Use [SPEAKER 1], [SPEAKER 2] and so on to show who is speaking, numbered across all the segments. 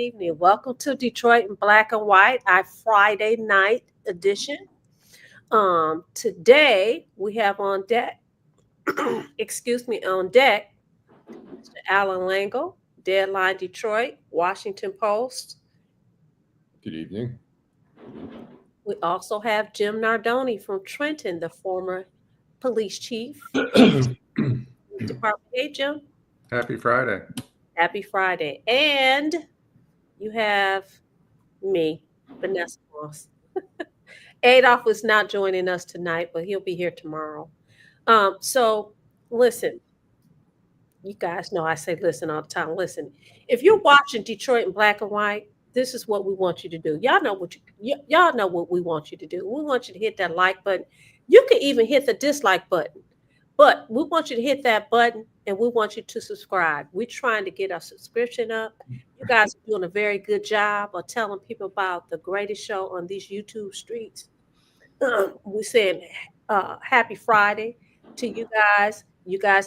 [SPEAKER 1] evening. Welcome to Detroit in Black and White, our Friday night edition. Today we have on deck, on deck, Mr. Allan Lengel, Deadline Detroit, Washington Post.
[SPEAKER 2] Good evening.
[SPEAKER 1] We also have Jim Nardone from Trenton, the former police chief. Department. Hey, Jim.
[SPEAKER 3] Happy Friday.
[SPEAKER 1] Happy Friday. And you have me, Vanessa Moss. Adolph is not joining us tonight, but he'll be here tomorrow. So listen, you guys know I say listen all the time. Listen, if you're watching Detroit in Black and White, this is what we want you to do. Y'all know y'all know what we want you to do. We want you to hit that like button. You can even hit the dislike button, but we want you to hit that button and we want you to subscribe. We're trying to get our subscription up. You guys are doing a very good job of telling people about the greatest show on these YouTube streets. We're saying happy Friday to you guys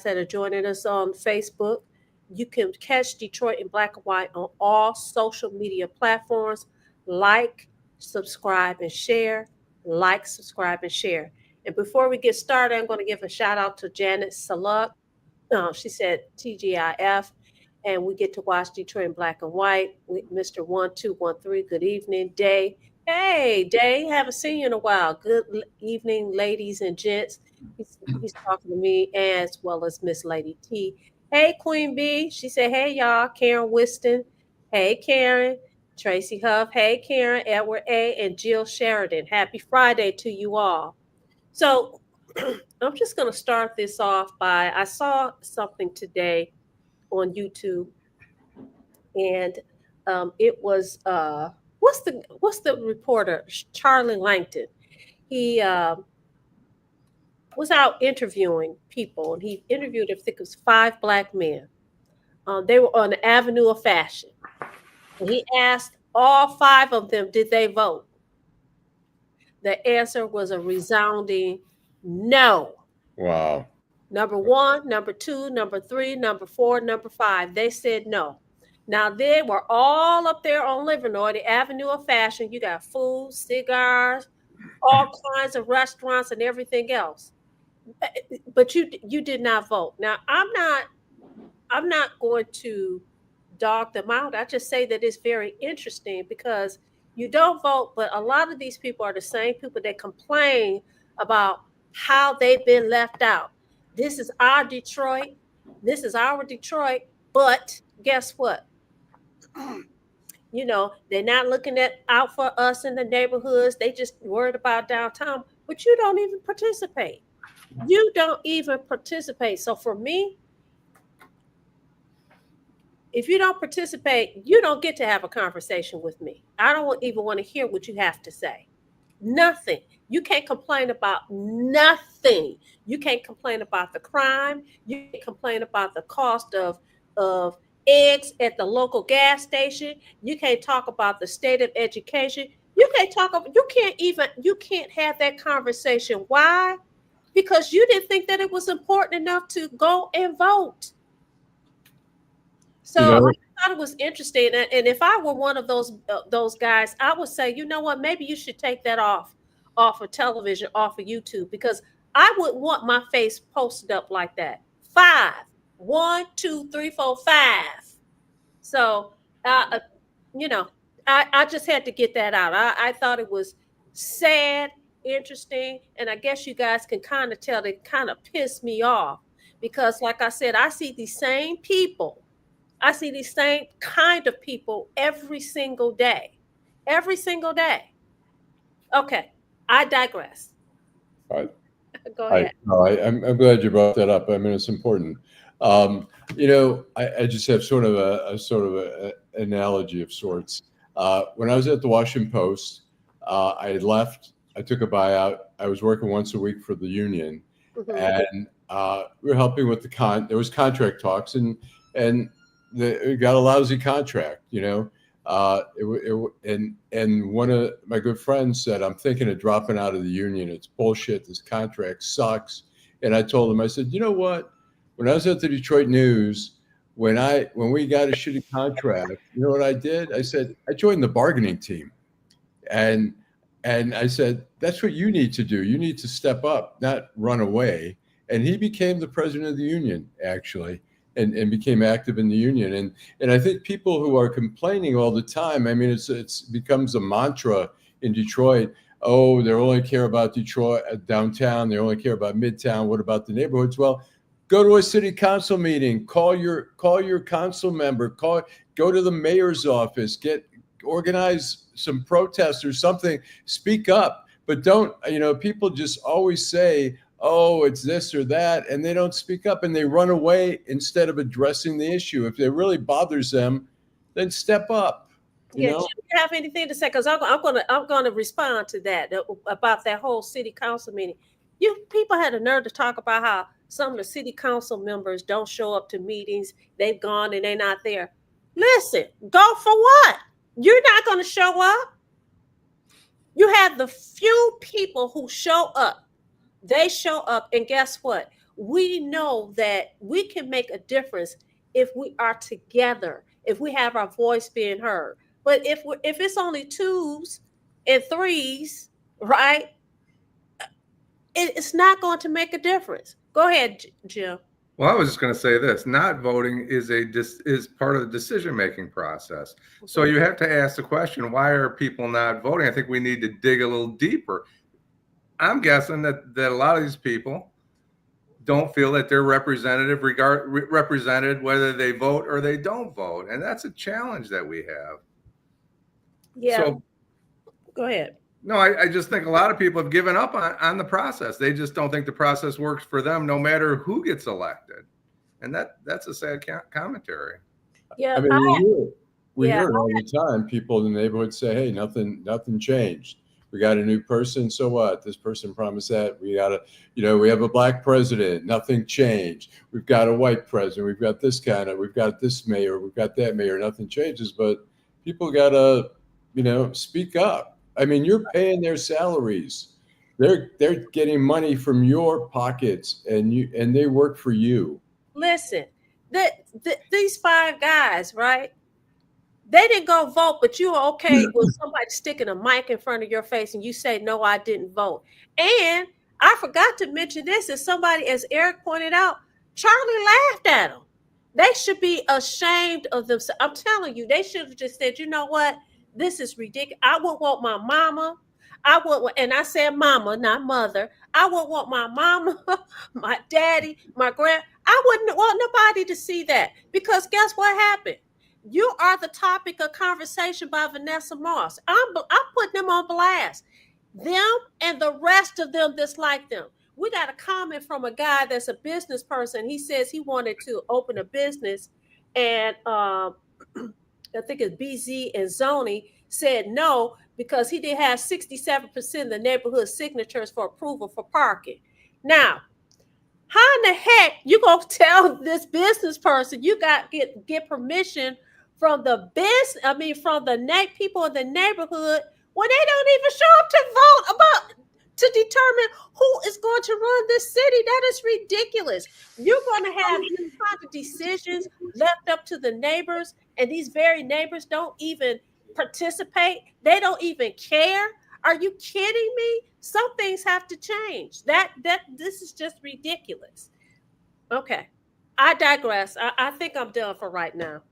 [SPEAKER 1] that are joining us on Facebook. You can catch Detroit in Black and White on all social media platforms. Like, subscribe, and share. Like, subscribe, and share. And before we get started, I'm going to give a shout out to Janet Saluk. She said TGIF, and we get to watch Detroit in Black and White with Mr. 1213. Good evening, Day. Hey, Day, haven't seen you in a while. Good evening, ladies and gents. He's talking to me as well as Miss Lady T. Hey, Queen B. She said, hey, y'all. Karen Whiston. Hey, Karen. Tracy Huff. Hey, Karen. Edward A. And Jill Sheridan. Happy Friday to you all. So I'm just going to start this off by, I saw something today on YouTube, and it was, what's the reporter, Charlie Langton. He was out interviewing people, and he interviewed, I think it was 5 Black men. They were on the Avenue of Fashion, and he asked all 5 of them, did they vote? The answer was a resounding no.
[SPEAKER 2] Wow.
[SPEAKER 1] Number 1, number 2, number 3, number 4, number 5. They said no. Now, they were all up there on Livernois, the Avenue of Fashion. You got food, cigars, all kinds of restaurants and everything else. But you did not vote. Now, I'm not going to dog them out. I just say that it's very interesting because you don't vote, but a lot of these people are the same people that complain about how they've been left out. This is our Detroit. This is our Detroit. But guess what? You know, they're not looking out for us in the neighborhoods. They just worried about downtown, but you don't even participate. You don't even participate. So for me, if you don't participate, you don't get to have a conversation with me. I don't even want to hear what you have to say. Nothing. You can't complain about nothing. You can't complain about the crime. You can't complain about the cost of eggs at the local gas station. You can't talk about the state of education. You can't have that conversation. Why? Because you didn't think that it was important enough to go and vote. So I thought it was interesting. And if I were one of those guys, I would say, you know what, maybe you should take that off of television, off of YouTube, because I wouldn't want my face posted up like that. 5, 1, 2, 3, 4, 5. So, you know, I just had to get that out. I thought it was sad, interesting, and I guess you guys can kind of tell it kind of pissed me off because, like I said, I see these same people. I see these same kind of people every single day. Every single day. Okay, I digress. Go ahead.
[SPEAKER 2] I'm glad you brought that up. I mean, it's important. You know, I just have sort of a analogy of sorts. When I was at the Washington Post, I had left. I took a buyout. I was working once a week for the union, and we were helping with there was contract talks, and we got a lousy contract, you know. And one of my good friends said, I'm thinking of dropping out of the union. It's bullshit. This contract sucks. And I told him, I said, you know what? When I was at the Detroit News, when we got a shitty contract, you know what I did? I said I joined the bargaining team, and I said that's what you need to do. You need to step up, not run away. And he became the president of the union, actually, and became active in the union. And I think people who are complaining all the time, I mean, it's becomes a mantra in Detroit. Oh, they only care about Detroit downtown. They only care about Midtown. What about the neighborhoods? Well, go to a city council meeting. Call your council member. Go to the mayor's office. Organize some protests or something. Speak up, but don't. People just always say, oh, it's this or that, and they don't speak up, and they run away instead of addressing the issue. If it really bothers them, then step up.
[SPEAKER 1] Yeah, do you have anything to say? Because I'm gonna respond to that about that whole city council meeting. You people had a nerve to talk about how some of the city council members don't show up to meetings. They've gone and they're not there. Listen, go for what? You're not going to show up. You have the few people who show up. They show up, and guess what? We know that we can make a difference if we are together, if we have our voice being heard. But if it's only twos and threes, right? It's not going to make a difference. Go ahead, Jim.
[SPEAKER 3] Well, I was just going to say this: not voting is part of the decision-making process. So you have to ask the question: why are people not voting? I think we need to dig a little deeper. I'm guessing that a lot of these people don't feel that they're represented whether they vote or they don't vote, and that's a challenge that we have.
[SPEAKER 1] Yeah. So, go ahead.
[SPEAKER 3] No, I just think a lot of people have given up on the process. They just don't think the process works for them, no matter who gets elected, and that's a sad commentary.
[SPEAKER 1] Yeah,
[SPEAKER 2] I mean, we hear it all the time. People in the neighborhood say, "Hey, nothing changed. We got a new person, so what? This person promised that. We got we have a black president. Nothing changed. We've got a white president. We've got we've got this mayor. We've got that mayor. Nothing changes." But people gotta, speak up. I mean, you're paying their salaries. They're getting money from your pockets, and they work for you.
[SPEAKER 1] Listen, these 5 guys, right? They didn't go vote, but you are okay with somebody sticking a mic in front of your face and you say, "No, I didn't vote." And I forgot to mention this, as as Eric pointed out, Charlie laughed at them. They should be ashamed of themselves. I'm telling you, they should have just said, "You know what? This is ridiculous. I would want my mama. And I said mama, not mother. I would want my mama, my daddy, my I wouldn't want nobody to see that, because guess what happened? You are the topic of conversation by Vanessa Moss. I'm putting them on blast. Them and the rest of them that's like them. We got a comment from a guy that's a business person. He says he wanted to open a business, and I think it's BZ and Zoni said no, because he did have 67% of the neighborhood signatures for approval for parking. Now, how in the heck you gonna tell this business person you got get permission from the people in the neighborhood when they don't even show up to vote to determine who is going to run this city? That is ridiculous. You're going to have these kind of decisions left up to the neighbors, and these very neighbors don't even participate. They don't even care. Are you kidding me? Some things have to change. This is just ridiculous. Okay, I digress. I think I'm done for right now.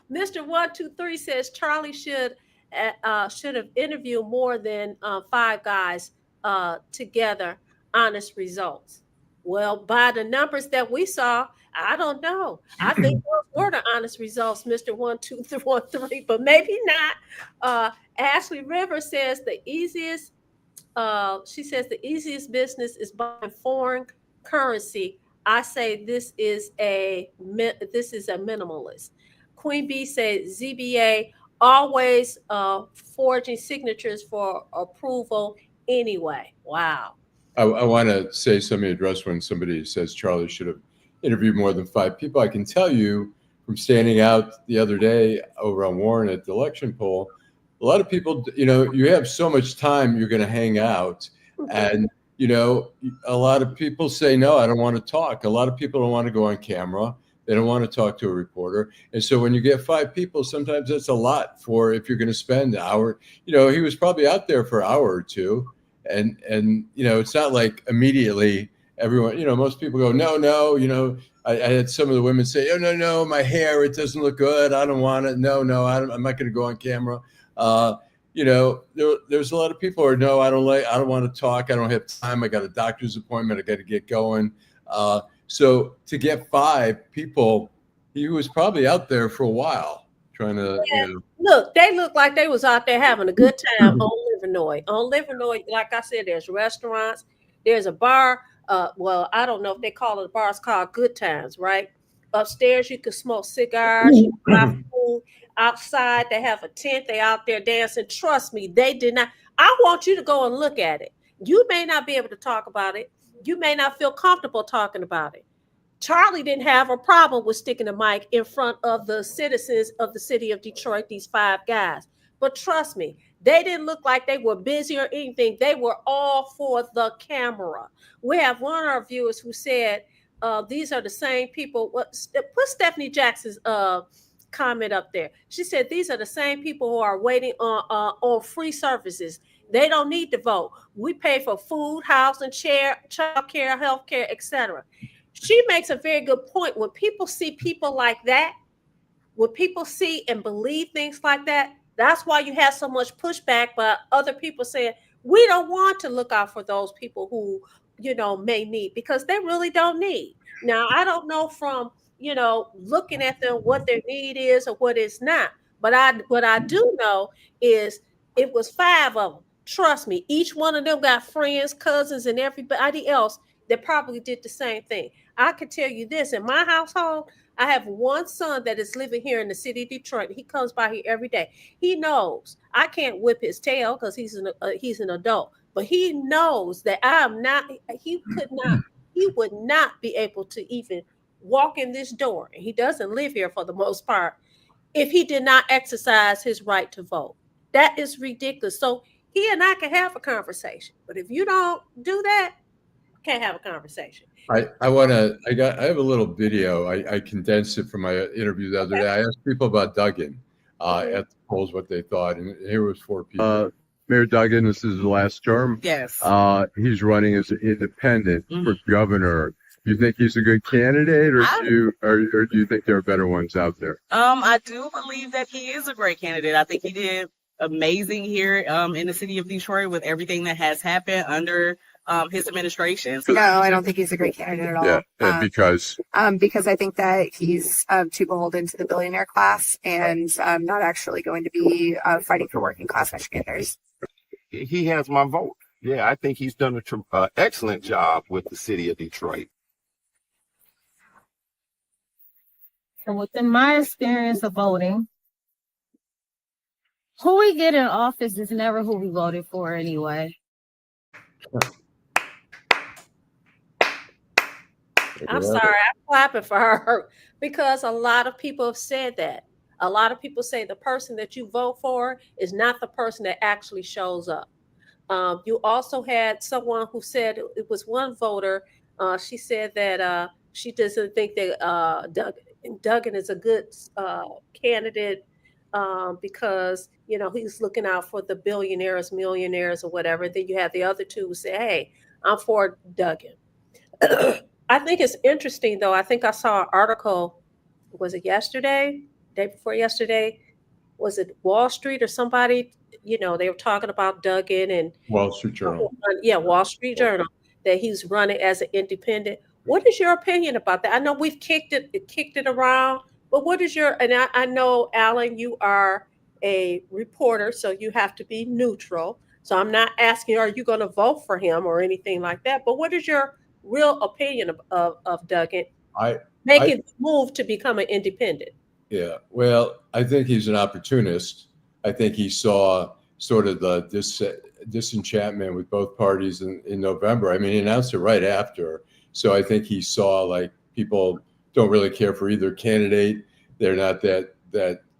[SPEAKER 1] Mr. 123 says Charlie should have interviewed more than 5 guys together. Honest results. Well, by the numbers that we saw, I don't know. I think those were the honest results, Mr. 123, but maybe not. Ashley Rivers says the easiest. She says the easiest business is buying foreign currency. I say this is a minimalist. Queen Bee says ZBA always forging signatures for approval anyway. Wow.
[SPEAKER 2] I want to say something, address when somebody says Charlie should have interviewed more than 5 people. I can tell you from standing out the other day over on Warren at the election poll, a lot of people, you have so much time you're going to hang out, and you know, a lot of people say, no, I don't want to talk. A lot of people don't want to go on camera. They don't want to talk to a reporter. And so when you get 5 people, sometimes that's a lot for if you're going to spend an hour. You know, he was probably out there for an hour or two. And you know, it's not like immediately everyone, you know, most people go, no, you know, I had some of the women say, oh, no, my hair, it doesn't look good. I don't want it. No, I'm not going to go on camera. You know, there's a lot of people who are, no, I don't want to talk. I don't have time. I got a doctor's appointment. I got to get going. So to get 5 people, he was probably out there for a while trying to, you know.
[SPEAKER 1] Look, they look like they was out there having a good time on Livernois. On Livernois, like I said, there's restaurants, there's a bar. Well, I don't know if they call it a bar. It's called Good Times, right? Upstairs, you can smoke cigars, you can buy food. Outside, they have a tent. They out there dancing. Trust me, they did not. I want you to go and look at it. You may not be able to talk about it. You may not feel comfortable talking about it. Charlie didn't have a problem with sticking a mic in front of the citizens of the city of Detroit, these 5 guys. But trust me, they didn't look like they were busy or anything. They were all for the camera. We have one of our viewers who said, these are the same people. Put Stephanie Jackson's comment up there. She said, these are the same people who are waiting on free services. They don't need to vote. We pay for food, housing, child care, health care, etc. She makes a very good point. When people see people like that, when people see and believe things like that, that's why you have so much pushback by other people saying, we don't want to look out for those people who, you know, may need, because they really don't need. Now, I don't know from, you know, looking at them what their need is or what it's not. But what I do know is it was 5 of them. Trust me, each one of them got friends, cousins, and everybody else that probably did the same thing. I can tell you this, in my household, I have one son that is living here in the city of Detroit. He comes by here every day. He knows I can't whip his tail because he's an adult, but he knows that I'm not. He would not be able to even walk in this door. And he doesn't live here for the most part if he did not exercise his right to vote. That is ridiculous. So he and I can have a conversation, but if you don't do that, can't have a conversation.
[SPEAKER 2] I have a little video. I condensed it from my interview the other day. I asked people about Duggan at the polls what they thought, and here was 4 people. Mayor Duggan, this is his last term.
[SPEAKER 4] Yes.
[SPEAKER 2] He's running as an independent for governor. Do you think he's a good candidate, or do you think there are better ones out there?
[SPEAKER 4] I do believe that he is a great candidate. I think he did amazing here in the city of Detroit with everything that has happened under his administration.
[SPEAKER 5] No, I don't think he's a great candidate at all.
[SPEAKER 2] Yeah, and because
[SPEAKER 5] I think that he's too beholden to the billionaire class and not actually going to be fighting for working class Michiganders.
[SPEAKER 6] He has my vote. Yeah, I think he's done an excellent job with the city of Detroit.
[SPEAKER 7] So within my experience of voting, who we get in office is never who we voted for anyway.
[SPEAKER 1] I'm sorry, I'm clapping for her because a lot of people have said that. A lot of people say the person that you vote for is not the person that actually shows up. You also had someone who said, it was one voter, she said that she doesn't think that Duggan is a good candidate because, you know, he's looking out for the billionaires, millionaires, or whatever. Then you have the other 2 who say, hey, I'm for Duggan. I think it's interesting, though. I think I saw an article, was it yesterday, day before yesterday? Was it Wall Street or somebody? You know, they were talking about Duggan and
[SPEAKER 2] Wall Street Journal.
[SPEAKER 1] Yeah, Wall Street Journal, that he's running as an independent. What is your opinion about that? I know we've kicked it around, but what is your, and I know, Allan, you are a reporter, so you have to be neutral. So I'm not asking, are you going to vote for him or anything like that? But what is your real opinion of Duggan making the move to become an independent?
[SPEAKER 2] Yeah, well, I think he's an opportunist. I think he saw sort of the disenchantment with both parties in November. I mean, he announced it right after. So I think he saw like people don't really care for either candidate. They're not that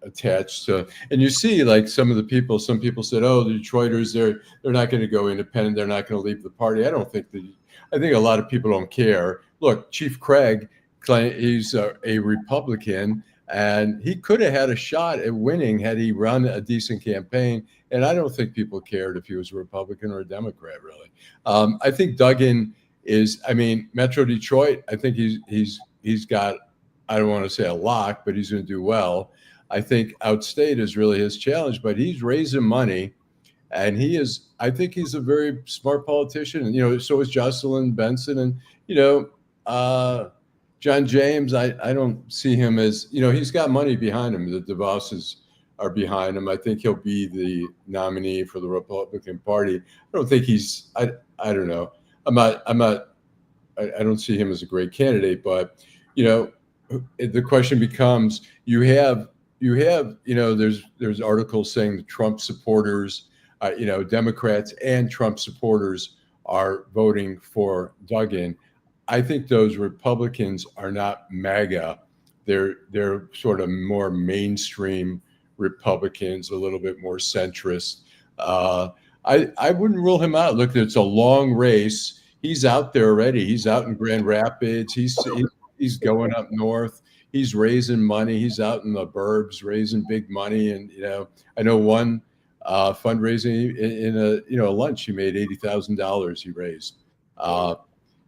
[SPEAKER 2] attached to. And you see, like some people said, "Oh, the Detroiters, they're not going to go independent. They're not going to leave the party." I don't think that. I think a lot of people don't care. Look, Chief Craig, he's a Republican, and he could have had a shot at winning had he run a decent campaign. And I don't think people cared if he was a Republican or a Democrat, really. I think Duggan is. I mean, Metro Detroit. I think he's got. I don't want to say a lock, but he's going to do well. I think outstate is really his challenge, but he's raising money, and I think he's a very smart politician. And, so is Jocelyn Benson, and, John James. I don't see him as, he's got money behind him. The DeVosses are behind him. I think he'll be the nominee for the Republican Party. I don't think I don't know. I don't see him as a great candidate, but, the question becomes, there's articles saying the Trump supporters, Democrats and Trump supporters are voting for Duggan. I think those Republicans are not MAGA. They're sort of more mainstream Republicans, a little bit more centrist. I wouldn't rule him out. Look, it's a long race. He's out there already. He's out in Grand Rapids. He's going up north. He's raising money. He's out in the burbs raising big money. And, I know one fundraising in a lunch, he made $80,000 he raised.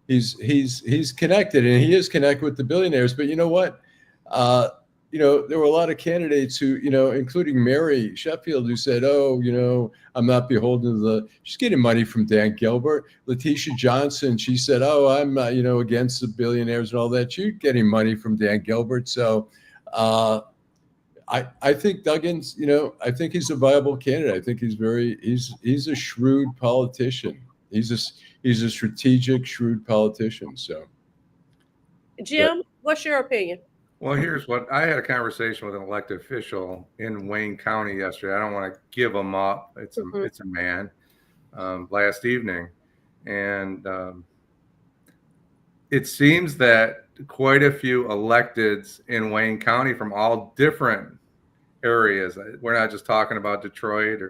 [SPEAKER 2] He's connected, and he is connected with the billionaires. But you know what? There were a lot of candidates who, including Mary Sheffield, who said, "Oh, I'm not beholden to she's getting money from Dan Gilbert." Letitia Johnson, she said, "Oh, I'm not, against the billionaires and all that." She's getting money from Dan Gilbert. So, I think Duggan's, I think he's a viable candidate. I think he's a shrewd politician. He's a strategic, shrewd politician. So,
[SPEAKER 1] Jim, what's your opinion?
[SPEAKER 3] Well, here's what I had a conversation with an elected official in Wayne County yesterday. I don't want to give him up. It's a man last evening. And it seems that quite a few electeds in Wayne County from all different areas, we're not just talking about Detroit,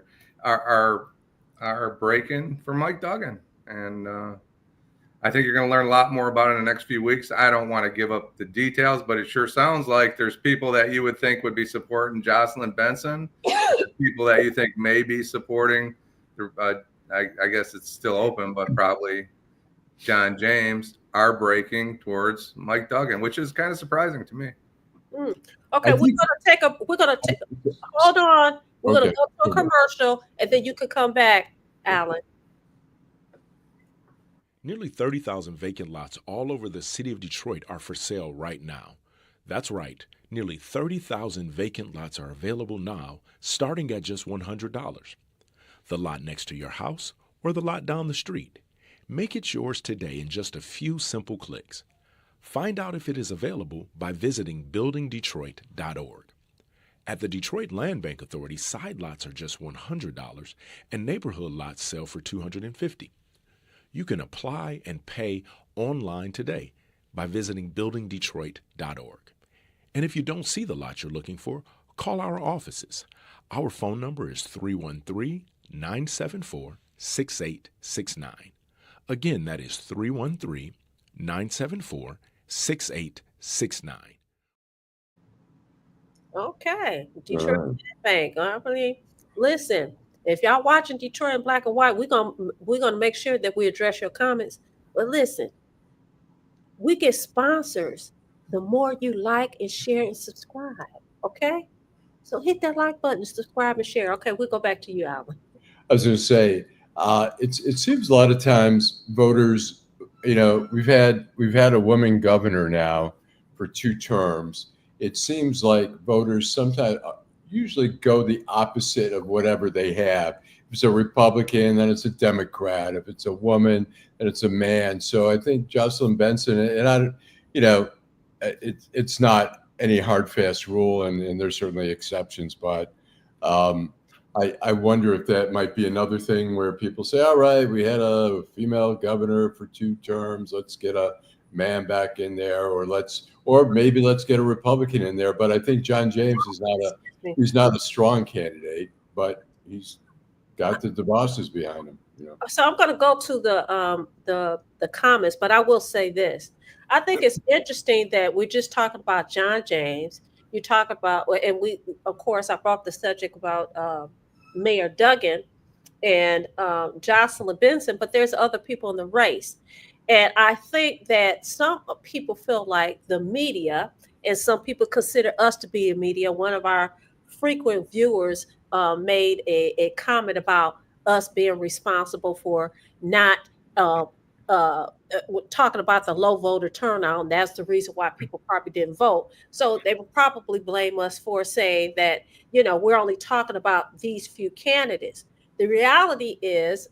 [SPEAKER 3] or are breaking for Mike Duggan. And I think you're going to learn a lot more about it in the next few weeks. I don't want to give up the details, but it sure sounds like there's people that you would think would be supporting Jocelyn Benson, people that you think may be supporting, I guess it's still open, but probably John James, are breaking towards Mike Duggan, which is kind of surprising to me.
[SPEAKER 1] Okay, we're gonna take hold on. We're gonna go to a commercial, and then you can come back, Allan.
[SPEAKER 8] Nearly 30,000 vacant lots all over the city of Detroit are for sale right now. That's right, nearly 30,000 vacant lots are available now, starting at just $100. The lot next to your house or the lot down the street. Make it yours today in just a few simple clicks. Find out if it is available by visiting buildingdetroit.org. At the Detroit Land Bank Authority, side lots are just $100 and neighborhood lots sell for $250. You can apply and pay online today by visiting buildingdetroit.org. And if you don't see the lot you're looking for, call our offices. Our phone number is 313-974-6869. Again, that is 313-974-6869.
[SPEAKER 1] Okay, Detroit Land Bank. Listen. If y'all watching Detroit in black and white, we're gonna make sure that we address your comments. But listen, we get sponsors the more you like and share and subscribe. Okay, so hit that like button, subscribe and share. Okay, we'll go back to you, Allan.
[SPEAKER 2] I was going to say, it seems a lot of times voters, we've had a woman governor now for 2 terms. It seems like voters sometimes usually go the opposite of whatever they have. If it's a Republican, then it's a Democrat. If it's a woman, then it's a man. So I think Jocelyn Benson, and it's not any hard, fast rule, and there's certainly exceptions, but I wonder if that might be another thing where people say, all right, we had a female governor for 2 terms. Let's get a man back in there, or maybe let's get a Republican in there. But I think John James he's not a strong candidate, but he's got the bosses behind him.
[SPEAKER 1] So I'm going to go to the comments, but I will say this. I think it's interesting that we're just talking about John James. You talk about, and we, of course, I brought the subject about Mayor Duggan and Jocelyn Benson, but there's other people in the race. And I think that some people feel like the media, and some people consider us to be a media. One of our frequent viewers made a comment about us being responsible for not talking about the low voter turnout, and that's the reason why people probably didn't vote. So they would probably blame us for saying that, we're only talking about these few candidates. The reality is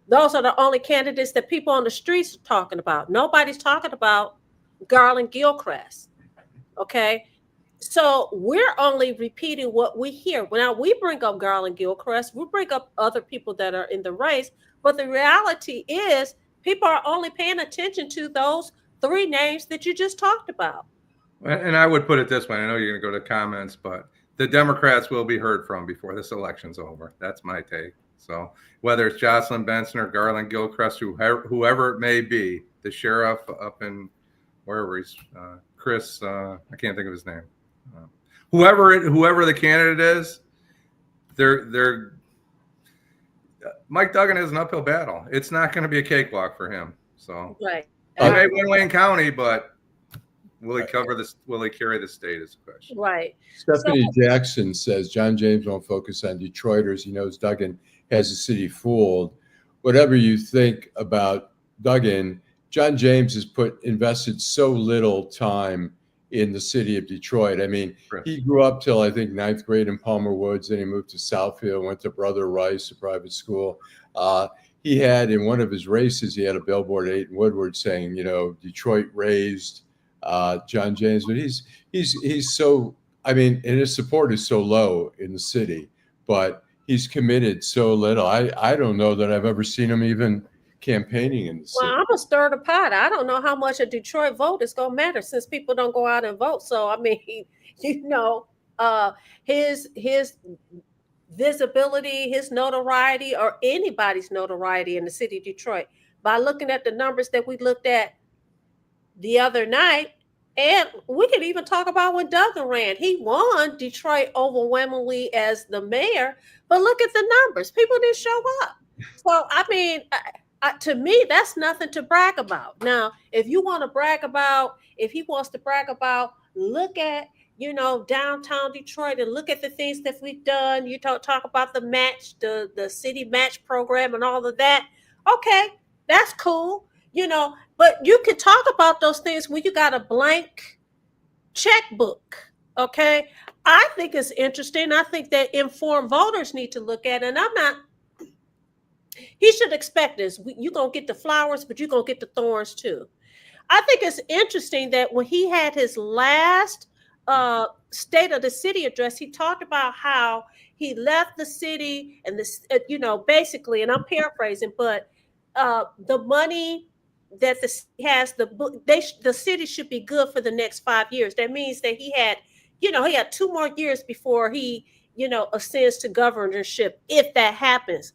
[SPEAKER 1] those are the only candidates that people on the streets are talking about. Nobody's talking about Garland Gilchrist. Okay. So we're only repeating what we hear. Now we bring up Garland Gilchrist, we bring up other people that are in the race, but the reality is people are only paying attention to those three names that you just talked about.
[SPEAKER 3] And I would put it this way. I know you're going to go to comments, but the Democrats will be heard from before this election's over. That's my take. So whether it's Jocelyn Benson or Garland Gilchrist, whoever it may be, the sheriff up in wherever he's, Chris, I can't think of his name. Whoever the candidate is, they're Mike Duggan has an uphill battle. It's not going to be a cakewalk for him. So
[SPEAKER 1] right.
[SPEAKER 3] He may win Wayne County, but will he cover this? Will he carry the state? Is the question.
[SPEAKER 1] Right.
[SPEAKER 2] Stephanie Jackson says John James won't focus on Detroiters. He knows Duggan has the city fooled. Whatever you think about Duggan, John James has invested so little time in the city of Detroit. I mean, he grew up till I think 9th grade in Palmer Woods. Then he moved to Southfield, went to Brother Rice, a private school. He had in one of his races, he had a billboard at 8 in Woodward saying, Detroit raised John James. But he's so, I mean, and his support is so low in the city, but he's committed so little. I don't know that I've ever seen him even campaigning in the city.
[SPEAKER 1] Well, I'm gonna stir the pot. I don't know how much a Detroit vote is gonna matter since people don't go out and vote. So I mean, his visibility, his notoriety, or anybody's notoriety in the city of Detroit, by looking at the numbers that we looked at the other night, and we could even talk about when Duggan ran. He won Detroit overwhelmingly as the mayor, but look at the numbers. People didn't show up. So I mean, to me, that's nothing to brag about. Now, if you want to brag about, if he wants to brag about, look at, downtown Detroit and look at the things that we've done. You talk about the match, the city match program and all of that. Okay, that's cool, but you can talk about those things when you got a blank checkbook. Okay, I think it's interesting. I think that informed voters need to look at it. And he should expect this. You're going to get the flowers, but you're going to get the thorns too. I think it's interesting that when he had his last State of the City address, he talked about how he left the city and basically, and I'm paraphrasing, but the money that the city has, the city should be good for the next 5 years. That means that he had 2 more years before he, ascends to governorship, if that happens.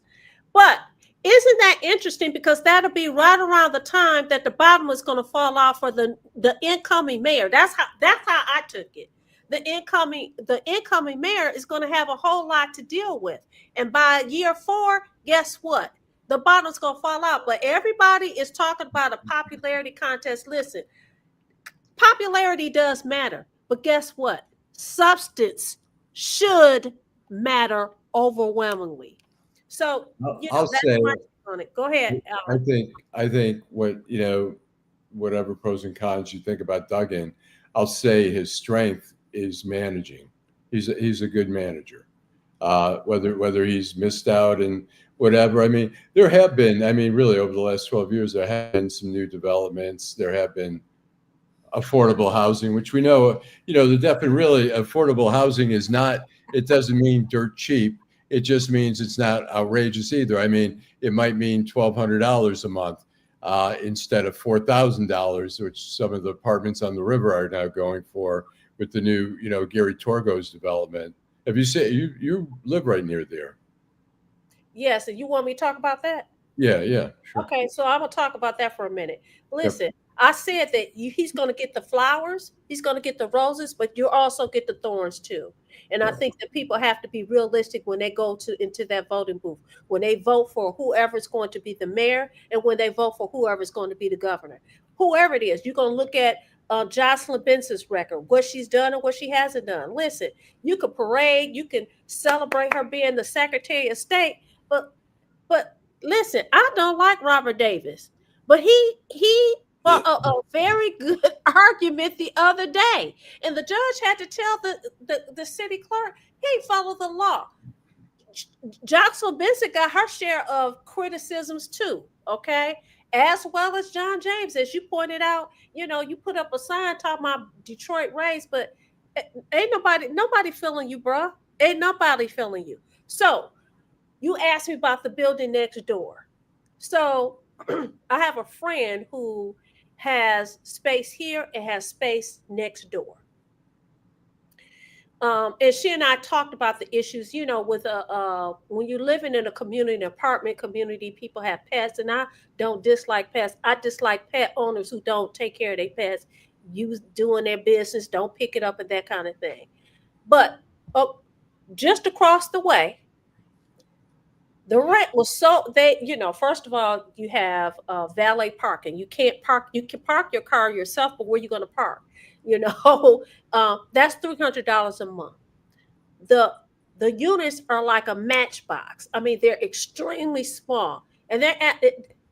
[SPEAKER 1] But isn't that interesting? Because that'll be right around the time that the bottom is going to fall off for the incoming mayor. That's how I took it. The incoming mayor is going to have a whole lot to deal with. And by year 4, guess what? The bottom's going to fall out. But everybody is talking about a popularity contest. Listen, popularity does matter. But guess what? Substance should matter overwhelmingly. So
[SPEAKER 2] I'll say
[SPEAKER 1] on it. Go ahead,
[SPEAKER 2] Allan. I think whatever pros and cons you think about Duggan, I'll say his strength is managing. He's a good manager. Whether he's missed out and whatever. I mean, there have been. I mean, really over the last 12 years, there have been some new developments. There have been affordable housing, which we know. The definition really affordable housing is not. It doesn't mean dirt cheap. It just means it's not outrageous either. I mean, it might mean $1,200 a month. instead of $4,000, which some of the apartments on the river are now going for with the new, Gary Torgo's development. Have you seen, you live right near there?
[SPEAKER 1] Yes, and you want me to talk about that?
[SPEAKER 2] Yeah, sure.
[SPEAKER 1] Okay, so I'm gonna talk about that for a minute.
[SPEAKER 2] Yep.
[SPEAKER 1] Listen, I said that he's gonna get the flowers, he's gonna get the roses, but you also get the thorns too. And I think that people have to be realistic when they go into that voting booth, when they vote for whoever's going to be the mayor, and when they vote for whoever's going to be the governor, whoever it is. You're gonna look at Jocelyn Benson's record, what she's done and what she hasn't done. Listen, you can parade, you can celebrate her being the Secretary of State, but listen, I don't like Robert Davis, but he brought a very good argument the other day, and the judge had to tell the city clerk, hey, follow the law. Jocelyn Benson got her share of criticisms too, okay, as well as John James, as you pointed out. You put up a sign talking about Detroit race, but ain't nobody feeling you, bruh. Ain't nobody feeling you. So you asked me about the building next door. So I have a friend who has space here and has space next door. And she and I talked about the issues, with when you're living in a community, an apartment community, people have pets, and I don't dislike pets. I dislike pet owners who don't take care of their pets, doing their business, don't pick it up and that kind of thing. But just across the way, the rent was first of all, you have valet parking. You can't park. You can park your car yourself, but where are you going to park? That's $300 a month. The units are like a matchbox. I mean, they're extremely small, and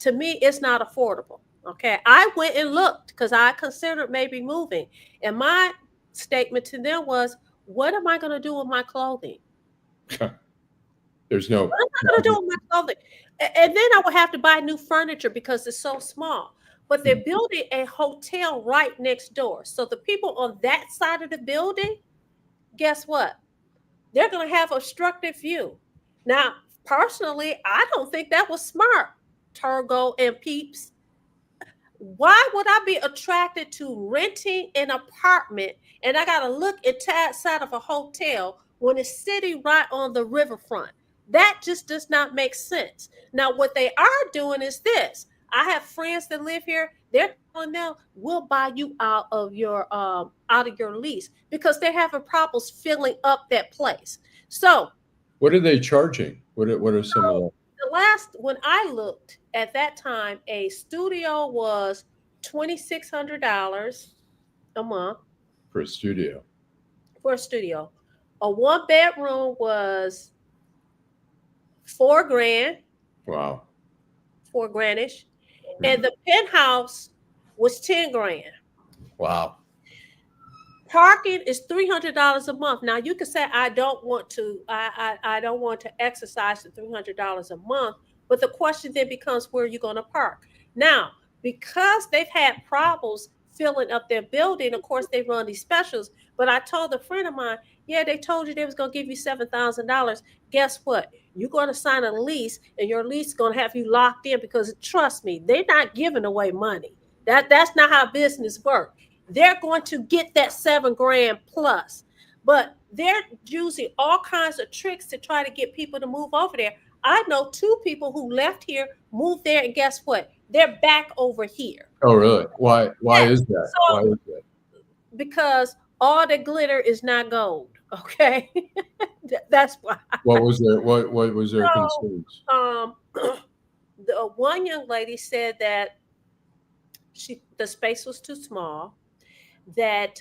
[SPEAKER 1] to me, it's not affordable. Okay, I went and looked because I considered maybe moving, and my statement to them was, "What am I going to do with my clothing?"
[SPEAKER 2] There's no.
[SPEAKER 1] What am I going to do with my clothing? And then I would have to buy new furniture because it's so small. But they're building a hotel right next door. So the people on that side of the building, guess what? They're going to have obstructed view. Now, personally, I don't think that was smart, Turgo and Peeps. Why would I be attracted to renting an apartment and I got to look inside of a hotel when it's sitting right on the riverfront? That just does not make sense. Now, what they are doing is this. I have friends that live here. They're telling them, we'll buy you out of your lease because they're having problems filling up that place. So,
[SPEAKER 2] what are they charging? What are some of them?
[SPEAKER 1] When I looked at that time, a studio was $2,600 a month
[SPEAKER 2] for a studio.
[SPEAKER 1] A one bedroom was $4,000.
[SPEAKER 2] Wow.
[SPEAKER 1] $4,000-ish. And the penthouse was $10,000.
[SPEAKER 2] Wow.
[SPEAKER 1] Parking is $300 a month. Now you can say I don't want to exercise the $300 a month, but the question then becomes, where are you going to park? Now, because they've had problems filling up their building, of course they run these specials. But I told a friend of mine, yeah, they told you they was going to give you $7,000. Guess what? You're going to sign a lease, and your lease is going to have you locked in because, trust me, they're not giving away money. That's not how business works. They're going to get that $7,000 plus, but they're using all kinds of tricks to try to get people to move over there. I know 2 people who left here, moved there, and guess what? They're back over here.
[SPEAKER 2] Oh, really? Why is that? Why is that?
[SPEAKER 1] Because all the glitter is not gold. Okay, that's why.
[SPEAKER 2] What was their concerns?
[SPEAKER 1] The one young lady said that the space was too small. That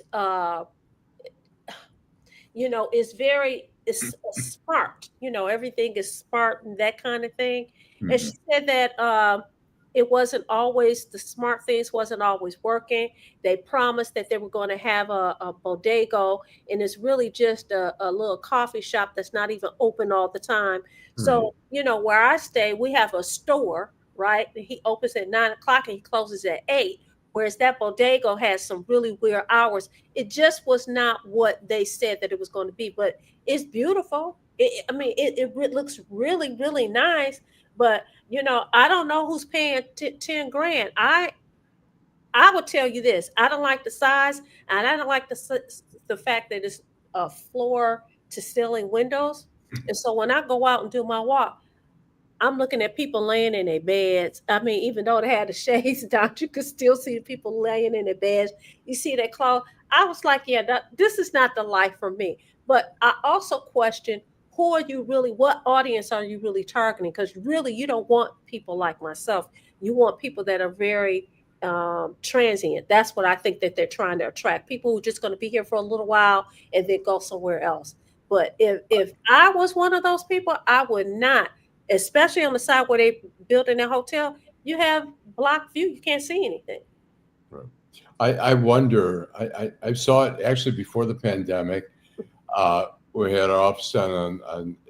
[SPEAKER 1] it's smart. Everything is smart and that kind of thing. Mm-hmm. And she said that it wasn't always, the smart things wasn't always working. They promised that they were going to have a bodega, and it's really just a little coffee shop that's not even open all the time. Mm-hmm. So, where I stay, we have a store, right? He opens at 9 o'clock and he closes at 8. Whereas that bodega has some really weird hours. It just was not what they said that it was going to be, but it's beautiful. It looks really, really nice. But I don't know who's paying 10 grand. I would tell you this: I don't like the size, and I don't like the fact that it's a floor to ceiling windows. And so when I go out and do my walk, I'm looking at people laying in their beds. I mean, even though they had the shades down, you could still see people laying in their beds. You see their clothes. I was like, yeah, this is not the life for me. But I also question, who are you really, what audience are you really targeting? Because really, you don't want people like myself. You want people that are very transient. That's what I think that they're trying to attract. People who are just going to be here for a little while and then go somewhere else. But if I was one of those people, I would not, especially on the side where they building a hotel. You have block view, you can't see anything.
[SPEAKER 2] Right. I wonder. I saw it actually before the pandemic. We had our office down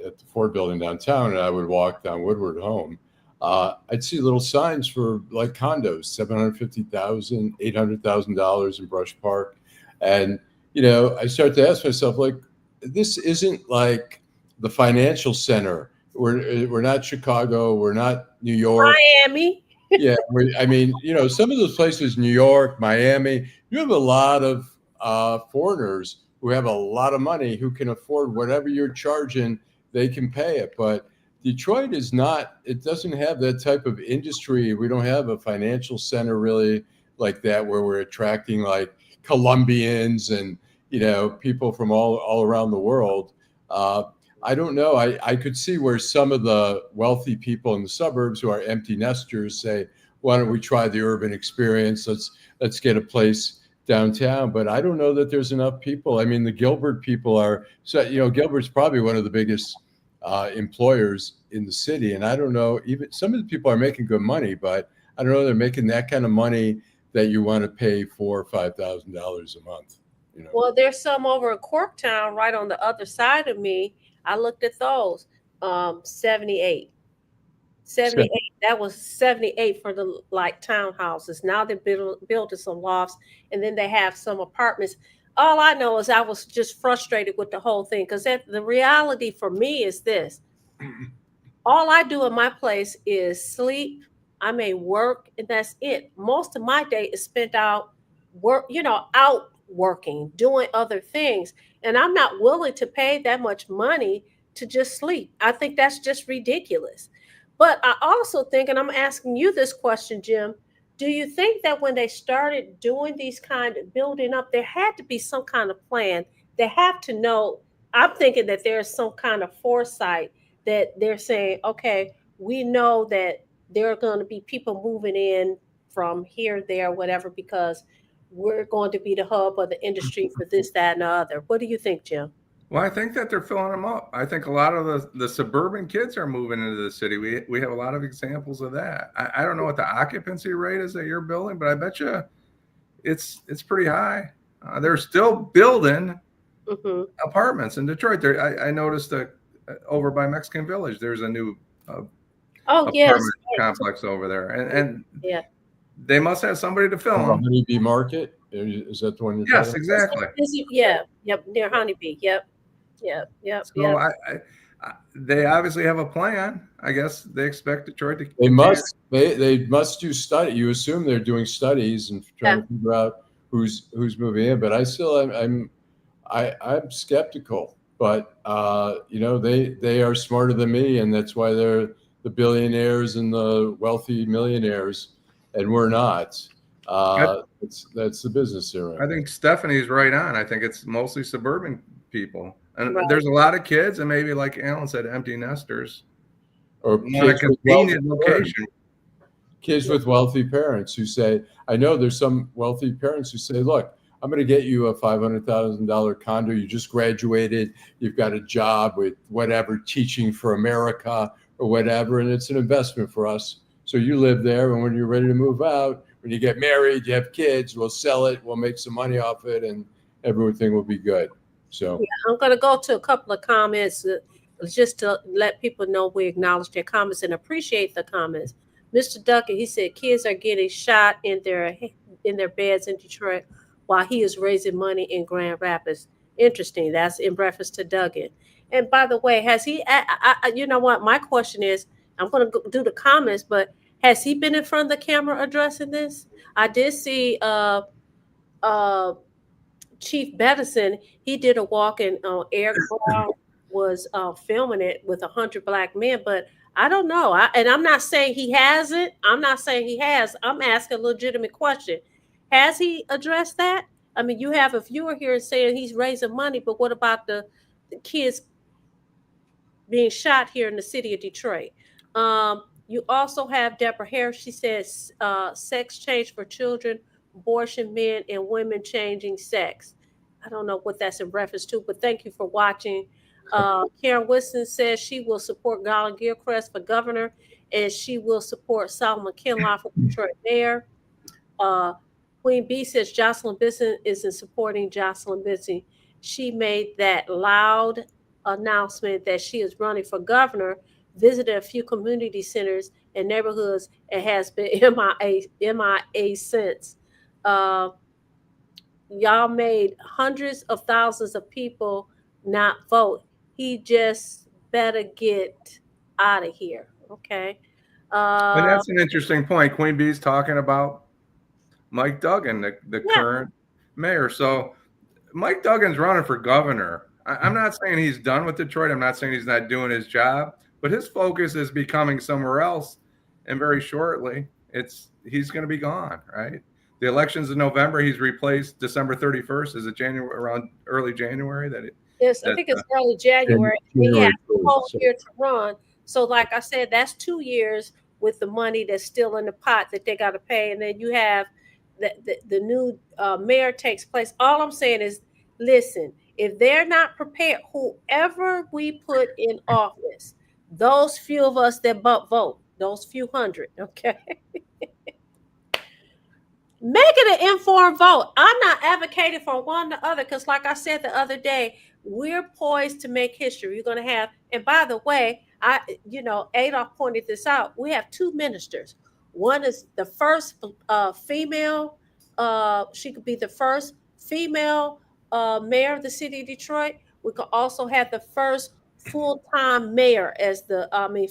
[SPEAKER 2] at the Ford building downtown, and I would walk down Woodward home. I'd see little signs for like condos, $750,000, $800,000 in Brush Park, and I start to ask myself, like, this isn't like the financial center. We're not Chicago. We're not New York.
[SPEAKER 1] Miami.
[SPEAKER 2] Yeah, I mean, some of those places, New York, Miami, you have a lot of foreigners who have a lot of money who can afford whatever you're charging. They can pay it. But Detroit is not. It doesn't have that type of industry. We don't have a financial center really like that where we're attracting like Colombians and people from all around the world. I don't know. I could see where some of the wealthy people in the suburbs who are empty nesters say, why don't we try the urban experience? Let's get a place downtown. But I don't know that there's enough people. I mean, the Gilbert people are, so Gilbert's probably one of the biggest employers in the city. And I don't know, even some of the people are making good money, but I don't know they're making that kind of money that you want to pay $4,000 or $5,000 a month.
[SPEAKER 1] Well, there's some over in Corktown right on the other side of me. I looked at those. 78. 78. That was 78 for the like townhouses. Now they're building some lofts, and then they have some apartments. All I know is I was just frustrated with the whole thing, because the reality for me is this. All I do in my place is sleep. I may work, and that's it. Most of my day is spent out working, doing other things. And I'm not willing to pay that much money to just sleep. I think that's just ridiculous. But I also think, and I'm asking you this question, Jim, do you think that when they started doing these kind of building up, there had to be some kind of plan? They have to know. I'm thinking that there's some kind of foresight that they're saying, okay, we know that there are going to be people moving in from here, there, whatever, because we're going to be the hub of the industry for this, that, and the other. What do you think, Jim?
[SPEAKER 3] Well, I think that they're filling them up. I think a lot of the suburban kids are moving into the city. We have a lot of examples of that. I don't know what the occupancy rate is at your building, but I bet you it's pretty high. They're still building apartments in Detroit. I noticed that over by Mexican Village, there's a new apartment complex over there, and
[SPEAKER 1] yeah,
[SPEAKER 3] they must have somebody to film.
[SPEAKER 2] Honeybee Market, is that the one you're
[SPEAKER 3] Yes,
[SPEAKER 2] talking
[SPEAKER 3] exactly.
[SPEAKER 1] Yeah, yep, near Honeybee. Yep.
[SPEAKER 3] So they obviously have a plan. I guess they expect Detroit to.
[SPEAKER 2] They must do study. You assume they're doing studies and trying to figure out who's moving in. But I still I'm skeptical. But they are smarter than me, and that's why they're the billionaires and the wealthy millionaires, and we're not. That's the business here.
[SPEAKER 3] I think Stephanie's right on. I think it's mostly suburban people, and there's a lot of kids, and maybe, like Allan said, empty nesters,
[SPEAKER 2] or
[SPEAKER 3] kids a convenient location.
[SPEAKER 2] Kids with wealthy parents who say, I know there's some wealthy parents who say, look, I'm going to get you a $500,000 condo. You just graduated. You've got a job with whatever, teaching for America or whatever, and it's an investment for us. So you live there, and when you're ready to move out, when you get married, you have kids, we'll sell it, we'll make some money off it, and everything will be good. So
[SPEAKER 1] I'm going to go to a couple of comments just to let people know we acknowledge their comments and appreciate the comments. Mr. Duckett, he said kids are getting shot in their beds in Detroit while he is raising money in Grand Rapids. Interesting. That's in reference to Duggett. And by the way, has he? You know what? My question is, I'm going to do the comments, but has he been in front of the camera addressing this? I did see Chief Bedison. He did a walk, and Eric Brown was filming it with 100 black men. But I don't know. And I'm not saying he hasn't. I'm not saying he has. I'm asking a legitimate question. Has he addressed that? I mean, you have a viewer here saying he's raising money, but what about the kids being shot here in the city of Detroit? You also have Deborah Harris. She says sex change for children, abortion, men and women changing sex. I don't know what that's in reference to, but thank you for watching. Karen Winston says she will support Garland Gilchrist for governor, and she will support Solomon Kinlaw for Detroit mayor. Queen B says Jocelyn Benson isn't supporting Jocelyn Benson. She made that loud announcement that she is running for governor, visited a few community centers and neighborhoods, and has been MIA since. Y'all made hundreds of thousands of people not vote. He just better get out of here. Okay.
[SPEAKER 3] And that's an interesting point. Queen Bee's talking about Mike Duggan, the current mayor. So Mike Duggan's running for governor. I'm not saying he's done with Detroit. I'm not saying he's not doing his job, but his focus is becoming somewhere else. And very shortly, he's going to be gone, right? The election's in November. He's replaced December 31st. Is it January, around early January?
[SPEAKER 1] Yes, I think it's early January. He has a whole year to run. So like I said, that's 2 years with the money that's still in the pot that they got to pay. And then you have the new mayor takes place. All I'm saying is, listen, if they're not prepared, whoever we put in office, those few of us that vote, those few hundred, okay? Make it an informed vote. I'm not advocating for one or the other because, like I said the other day, we're poised to make history. You're going to have, and by the way, Adolph pointed this out. We have two ministers. One is the first female. She could be the first female mayor of the city of Detroit. We could also have the first full-time mayor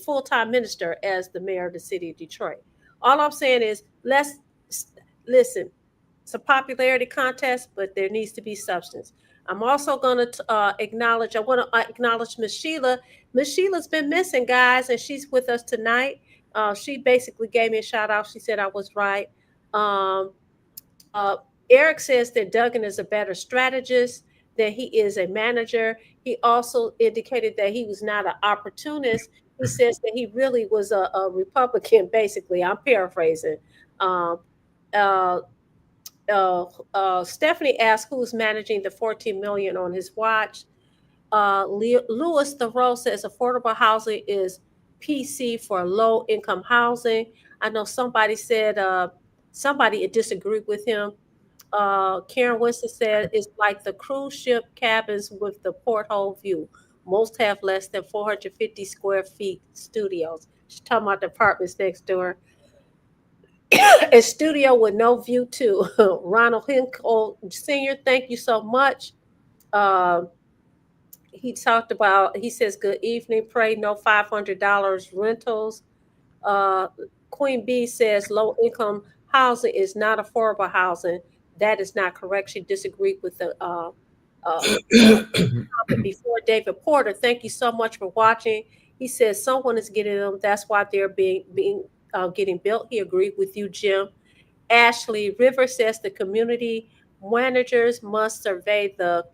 [SPEAKER 1] full-time minister as the mayor of the city of Detroit. All I'm saying is, listen, it's a popularity contest, but there needs to be substance. I'm also going to acknowledge Miss Sheila. Miss Sheila's been missing, guys, and she's with us tonight. She basically gave me a shout out. She said I was right. Eric says that Duggan is a better strategist, that he is a manager. He also indicated that he was not an opportunist. He says that he really was a Republican, basically. I'm paraphrasing. Stephanie asked who's managing the $14 million on his watch. Louis Thoreau says affordable housing is PC for low income housing. I know somebody said somebody disagreed with him. Karen Winston said it's like the cruise ship cabins with the porthole view. Most have less than 450 square feet studios. She's talking about the apartments next door. A studio with no view too. Ronald Hinkle Sr., thank you so much. He says, good evening, pray no $500 rentals. Queen B says low income housing is not affordable housing. That is not correct. She disagreed with the before. David Porter, thank you so much for watching. He says someone is getting them. That's why they're getting built. He agreed with you, Jim. Ashley River says the community managers must survey the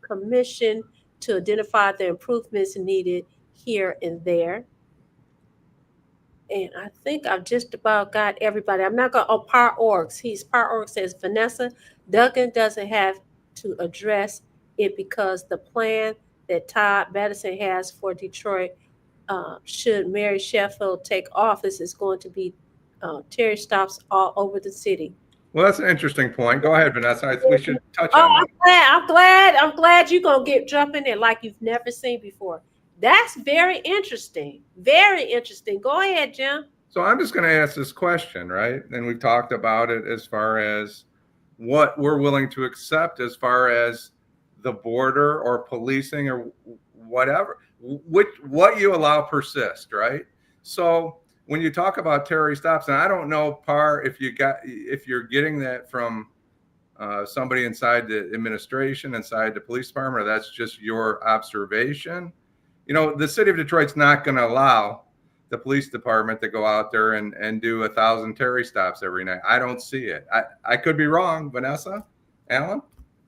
[SPEAKER 1] commission to identify the improvements needed here and there. And I think I've just about got everybody. I'm not going to, Par Orgs. Par Orgs says Vanessa Duggan doesn't have to address it because the plan that Todd Medicine has for Detroit should Mary Sheffield take office is going to be Terry stops all over the city.
[SPEAKER 3] Well, that's an interesting point. Go ahead, Vanessa. We should touch on
[SPEAKER 1] that. I'm glad you're going to jump in there like you've never seen before. That's very interesting. Very interesting. Go ahead, Jim.
[SPEAKER 3] So I'm just going to ask this question, right? And we've talked about it as far as what we're willing to accept as far as the border or policing or whatever, what you allow persist, right? So when you talk about Terry stops, and I don't know, Par, if you're getting that from somebody inside the administration, inside the police department, or that's just your observation. The city of Detroit's not going to allow the police department to go out there and do 1,000 Terry stops every night. I don't see it. I could be wrong, Vanessa, Allan.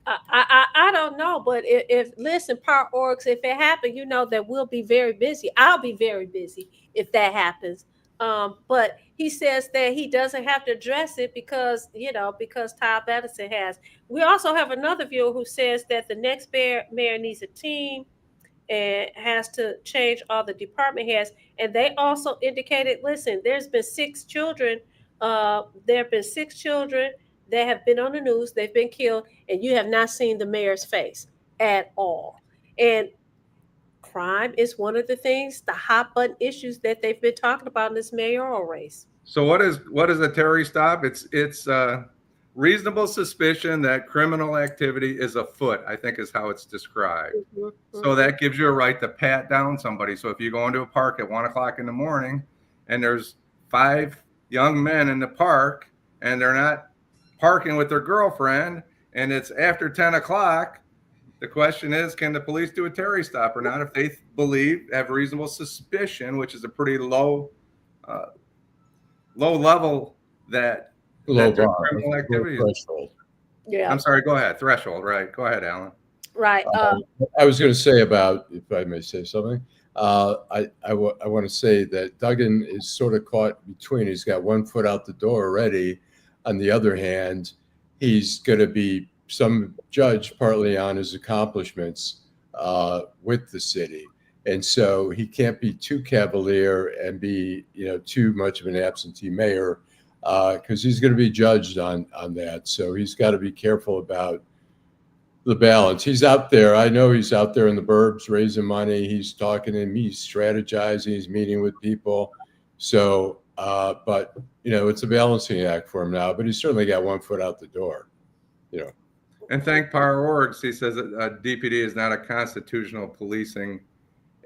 [SPEAKER 1] I don't know, but if listen, Park Orgs, if it happens, that we'll be very busy. I'll be very busy if that happens. But he says that he doesn't have to address it because Todd Edison has. We also have another viewer who says that the next mayor needs a team and has to change all the department heads. And they also indicated, listen, there's been 6 children. There have been 6 children that have been on the news. They've been killed, and you have not seen the mayor's face at all. And crime is one of the things, the hot button issues that they've been talking about in this mayoral race.
[SPEAKER 3] So what is a Terry stop? It's reasonable suspicion that criminal activity is afoot, I think is how it's described. Mm-hmm. So that gives you a right to pat down somebody. So if you go into a park at 1 o'clock in the morning and there's 5 young men in the park and they're not parking with their girlfriend and it's after 10 o'clock, the question is, can the police do a Terry stop or not if they have reasonable suspicion, which is a pretty low level that criminal activity
[SPEAKER 2] threshold.
[SPEAKER 1] Yeah.
[SPEAKER 3] I'm sorry, go ahead. Threshold, right. Go ahead, Allan.
[SPEAKER 1] Right.
[SPEAKER 2] I was going to say about, if I may say something, I want to say that Duggan is sort of caught between. He's got one foot out the door already. On the other hand, he's going to be some judge partly on his accomplishments with the city. And so he can't be too cavalier and be, too much of an absentee mayor because he's going to be judged on that. So he's got to be careful about the balance. He's out there. I know he's out there in the burbs raising money. He's talking to me, he's strategizing, he's meeting with people. So, but, it's a balancing act for him now, but he's certainly got one foot out the door,
[SPEAKER 3] And thank Power Orgs. He says that DPD is not a constitutional policing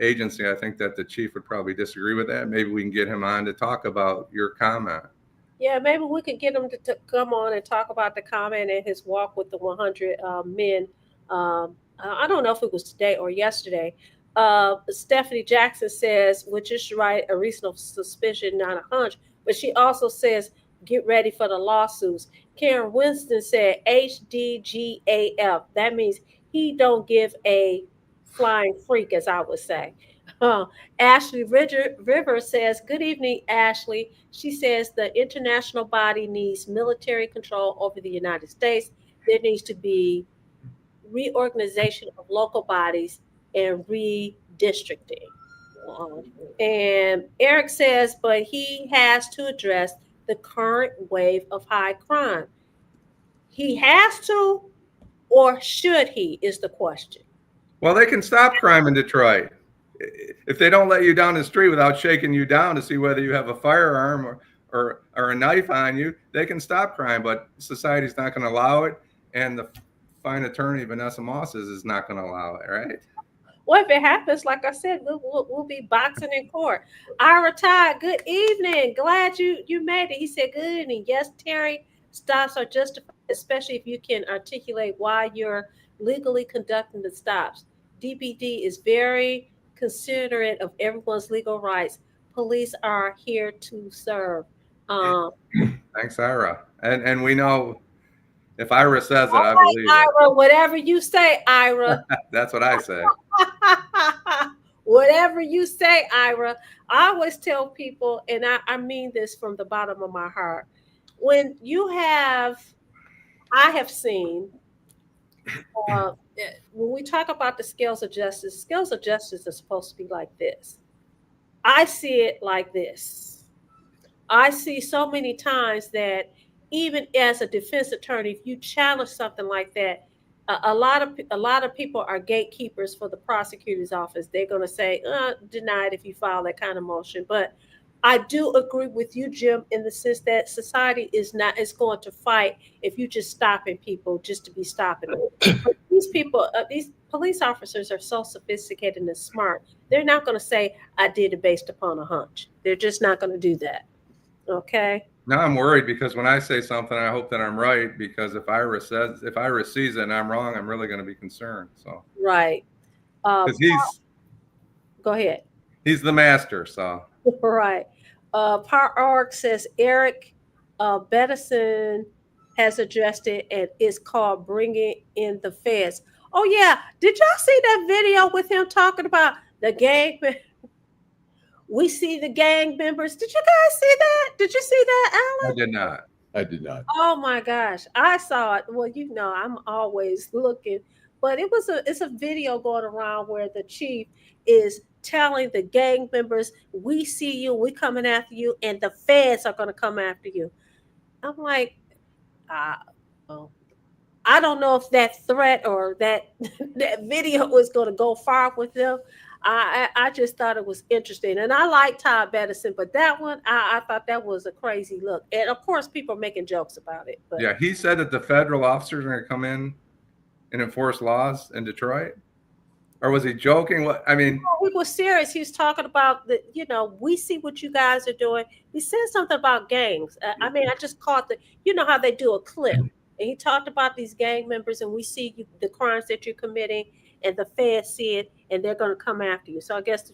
[SPEAKER 3] agency. I think that the chief would probably disagree with that. Maybe we can get him on to talk about your comment.
[SPEAKER 1] Yeah, maybe we could get him to come on and talk about the comment and his walk with the 100 men. I don't know if it was today or yesterday. Stephanie Jackson says, which is right, a reasonable suspicion, not a hunch. But she also says, get ready for the lawsuits. Karen Winston said HDGAF. That means he don't give a flying freak, as I would say. Ashley River says, good evening, Ashley. She says the international body needs military control over the United States. There needs to be reorganization of local bodies and redistricting. And Eric says, but he has to address the current wave of high crime. He has to, or should he, is the question.
[SPEAKER 3] Well, they can stop crime in Detroit. If they don't let you down the street without shaking you down to see whether you have a firearm or a knife on you, they can stop crime, but society's not going to allow it. And the fine attorney, Vanessa Moss, is not going to allow it, right?
[SPEAKER 1] Well, if it happens, like I said, we'll be boxing in court. Ira Todd, good evening. Glad you made it. He said, good evening. Yes, Terry, stops are justified, especially if you can articulate why you're legally conducting the stops. DPD is very considerate of everyone's legal rights. Police are here to serve.
[SPEAKER 3] Thanks, Ira. And we know if Ira says it, I believe
[SPEAKER 1] Ira,
[SPEAKER 3] it.
[SPEAKER 1] whatever you say, Ira.
[SPEAKER 3] That's what I say.
[SPEAKER 1] Whatever you say, Ira. I always tell people, and I mean this from the bottom of my heart, when I have seen, when we talk about the scales of justice are supposed to be like this. I see it like this. I see so many times that even as a defense attorney, if you challenge something like that, a lot of people are gatekeepers for the prosecutor's office. They're going to say, denied if you file that kind of motion. But I do agree with you, Jim, in the sense that society is going to fight if you just stopping people just to be stopping them. But these people, police officers are so sophisticated and smart. They're not going to say, I did it based upon a hunch. They're just not going to do that. Okay.
[SPEAKER 3] Now I'm worried because when I say something, I hope that I'm right, because if Iris sees it and I'm wrong, I'm really going to be concerned. So,
[SPEAKER 1] Right.
[SPEAKER 3] because
[SPEAKER 1] Go ahead.
[SPEAKER 3] he's the master. So,
[SPEAKER 1] Right. Par Org says Eric Bettison has addressed it and it's called Bringing in the Feds. Oh, yeah. Did y'all see that video with him talking about the gang? We see the gang members. Did you guys see that? Did you see that,
[SPEAKER 3] I
[SPEAKER 1] Alan?
[SPEAKER 3] did not.
[SPEAKER 2] I did not.
[SPEAKER 1] Oh my gosh, I saw it. Well, I'm always looking, but it's a video going around where the chief is telling the gang members, "We see you, we coming after you, and the feds are going to come after you." I'm like, well, I don't know if that threat or that that video was going to go far with them. I just thought it was interesting, and I like Todd Bettison, but that one I thought that was a crazy look, and of course people are making jokes about it. But
[SPEAKER 3] Yeah, he said that the federal officers are going to come in and enforce laws in Detroit, or was he joking? What I mean,
[SPEAKER 1] he was serious. He was talking about we see what you guys are doing. He said something about gangs. I mean, I just caught how they do a clip, and he talked about these gang members, and we see the crimes that you're committing, and the feds see it, and they're going to come after you. So I guess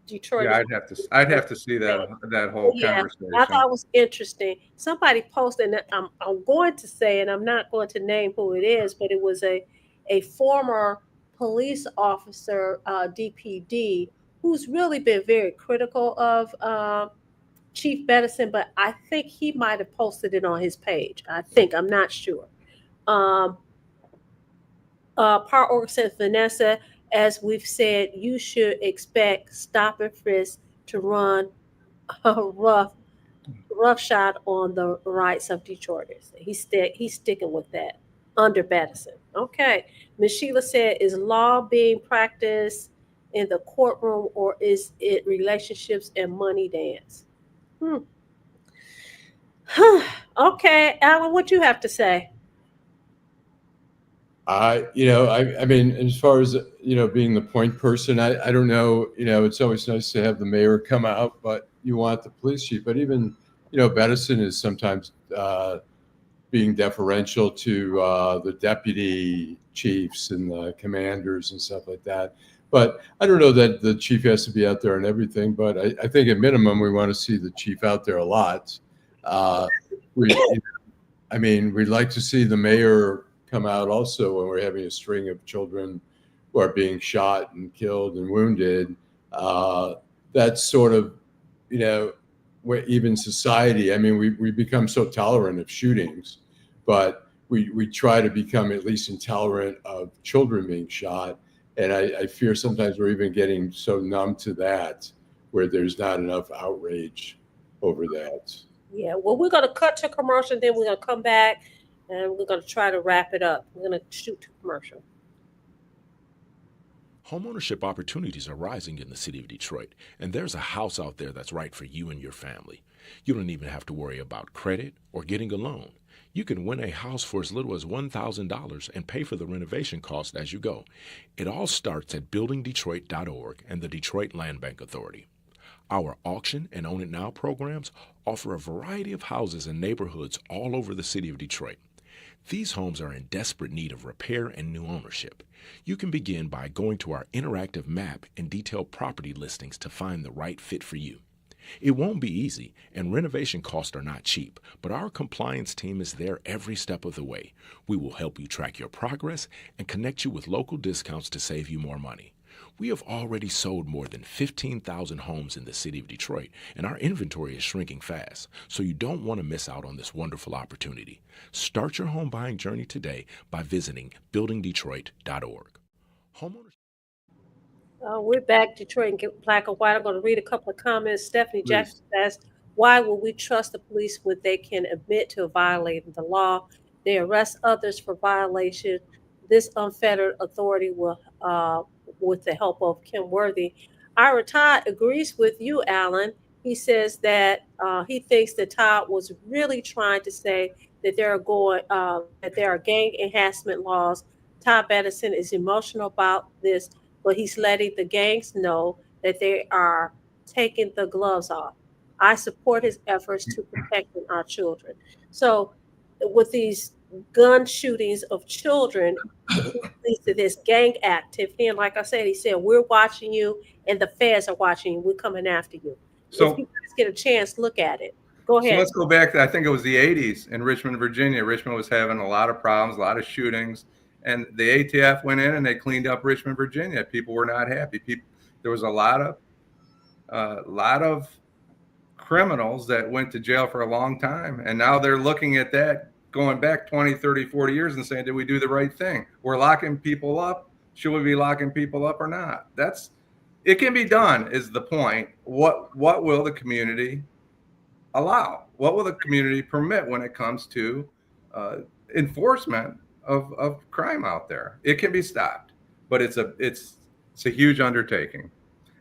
[SPEAKER 1] Detroit.
[SPEAKER 3] yeah, I'd have to see that whole conversation.
[SPEAKER 1] I thought it was interesting. Somebody posted, and I'm going to say, and I'm not going to name who it is, but it was a former police officer, DPD, who's really been very critical of Chief Bettison, but I think he might have posted it on his page. I'm not sure. Par Org says, Vanessa, as we've said, you should expect stop and frisk to run a roughshod on the rights of Detroiters. He's sticking with that under Bettison. Okay. Ms. Sheila said, is law being practiced in the courtroom or is it relationships and money dance? Okay, Alan, what you have to say?
[SPEAKER 2] I mean, as far as, being the point person, I don't know, it's always nice to have the mayor come out, but you want the police chief. But even, Bettison is sometimes being deferential to the deputy chiefs and the commanders and stuff like that. But I don't know that the chief has to be out there and everything, but I think at minimum, we want to see the chief out there a lot. We'd like to see the mayor come out also when we're having a string of children who are being shot and killed and wounded. That's sort of, where even society, I mean, we become so tolerant of shootings, but we try to become at least intolerant of children being shot. And I fear sometimes we're even getting so numb to that where there's not enough outrage over that.
[SPEAKER 1] Yeah, well, we're going to cut to commercial, then we're going to come back and we're going to try to wrap it up. We're going to shoot to commercial.
[SPEAKER 8] Homeownership opportunities are rising in the city of Detroit, and there's a house out there that's right for you and your family. You don't even have to worry about credit or getting a loan. You can win a house for as little as $1,000 and pay for the renovation cost as you go. It all starts at buildingdetroit.org and the Detroit Land Bank Authority. Our auction and Own It Now programs offer a variety of houses and neighborhoods all over the city of Detroit. These homes are in desperate need of repair and new ownership. You can begin by going to our interactive map and detailed property listings to find the right fit for you. It won't be easy, and renovation costs are not cheap, but our compliance team is there every step of the way. We will help you track your progress and connect you with local discounts to save you more money. We have already sold more than 15,000 homes in the city of Detroit, and our inventory is shrinking fast, so you don't want to miss out on this wonderful opportunity. Start your home buying journey today by visiting buildingdetroit.org. Homeowners.
[SPEAKER 1] We're back, Detroit and Black and White. I'm going to read a couple of comments. Stephanie Jackson says, why will we trust the police when they can admit to violating the law? They arrest others for violation. This unfettered authority will, with the help of Kim Worthy. Ira Todd agrees with you, Alan. He says that he thinks that Todd was really trying to say that there are gang enhancement laws Todd Edison is emotional about this, but he's letting the gangs know that they are taking the gloves off. I support his efforts to protecting our children. So, with these gun shootings of children, it leads to this gang activity. And like I said, he said, we're watching you and the feds are watching you. We're coming after you.
[SPEAKER 3] So
[SPEAKER 1] if you guys get a chance, look at it. Go
[SPEAKER 3] So
[SPEAKER 1] ahead.
[SPEAKER 3] let's go back to, I think it was the 80s in Richmond, Virginia. Richmond was having a lot of problems, a lot of shootings, and the ATF went in and they cleaned up Richmond, Virginia. People were not happy. There was a lot of criminals that went to jail for a long time, and now they're looking at that going back 20, 30, 40 years and saying, did we do the right thing? We're locking people up. Should we be locking people up or not? It can be done is the point. What will the community allow? What will the community permit when it comes to enforcement of crime out there? It can be stopped, but it's a huge undertaking.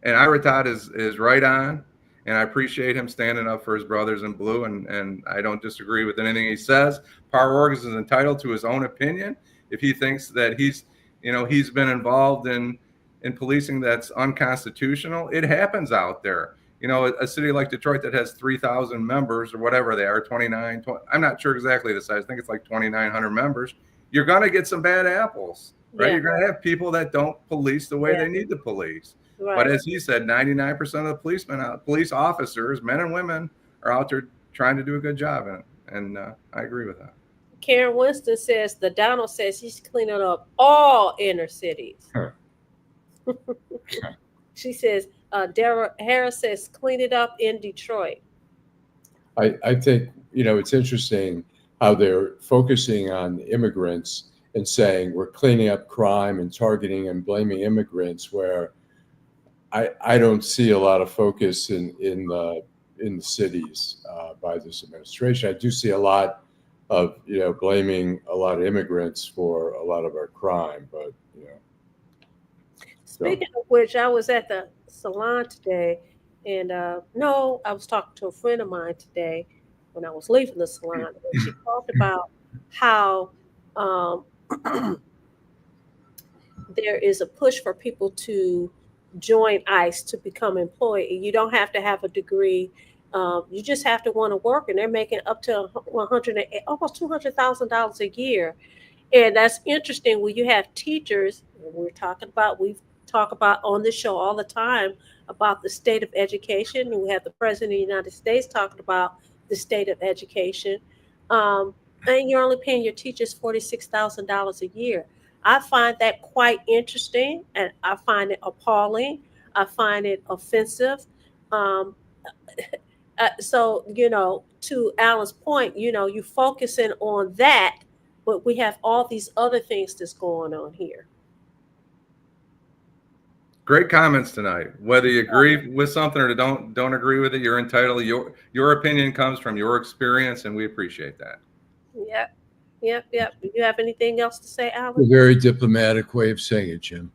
[SPEAKER 3] And Ira Todd is right on, and I appreciate him standing up for his brothers in blue, and I don't disagree with anything he says. Power Organs is entitled to his own opinion. If he thinks that he's been involved in policing that's unconstitutional, it happens out there. A city like Detroit that has 3,000 members or whatever they are, 20, I'm not sure exactly the size. I think it's like 2,900 members. You're going to get some bad apples, right?
[SPEAKER 1] Yeah.
[SPEAKER 3] You're going to have people that don't police the way they need to police.
[SPEAKER 1] Right.
[SPEAKER 3] But as he said, 99% of the police officers, men and women, are out there trying to do a good job in it. And I agree with that.
[SPEAKER 1] Karen Winston says, the Donald says he's cleaning up all inner cities. She says, Dara Harris says, clean it up in Detroit.
[SPEAKER 2] I think, it's interesting how they're focusing on immigrants and saying we're cleaning up crime and targeting and blaming immigrants, where I don't see a lot of focus in the cities by this administration. I do see a lot of, blaming a lot of immigrants for a lot of our crime, but,
[SPEAKER 1] Speaking of which, I was at the salon today, and no, I was talking to a friend of mine today when I was leaving the salon, and she talked about how there is a push for people to join ICE to become employed. You don't have to have a degree. You just have to want to work, and they're making up to almost $200,000 a year. And that's interesting when you have teachers. We talk about on this show all the time about the state of education, and we have the president of the United States talking about the state of education. And you're only paying your teachers $46,000 a year. I find that quite interesting, and I find it appalling. I find it offensive. So, to Allan's point, you focusing on that, but we have all these other things that's going on here.
[SPEAKER 3] Great comments tonight. Whether you agree with something or don't agree with it, you're entitled. Your opinion comes from your experience, and we appreciate that.
[SPEAKER 1] Yep. Do you have anything else to say,
[SPEAKER 2] a
[SPEAKER 1] Allan?
[SPEAKER 2] very diplomatic way of saying it, Jim.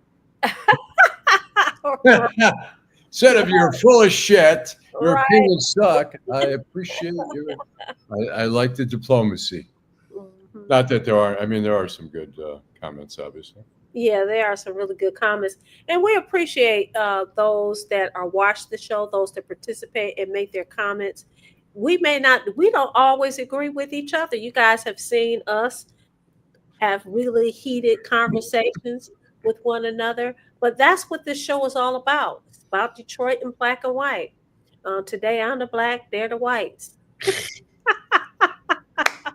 [SPEAKER 2] Instead of you're full of shit, your opinions suck. I appreciate you. I like the diplomacy. Mm-hmm. Not that there are some good comments, obviously.
[SPEAKER 1] Yeah, there are some really good comments. And we appreciate those that are watch the show, those that participate and make their comments. We don't always agree with each other. You guys have seen us have really heated conversations with one another. But that's what this show is all about. It's about Detroit in black and white. Today I'm the black, they're the whites.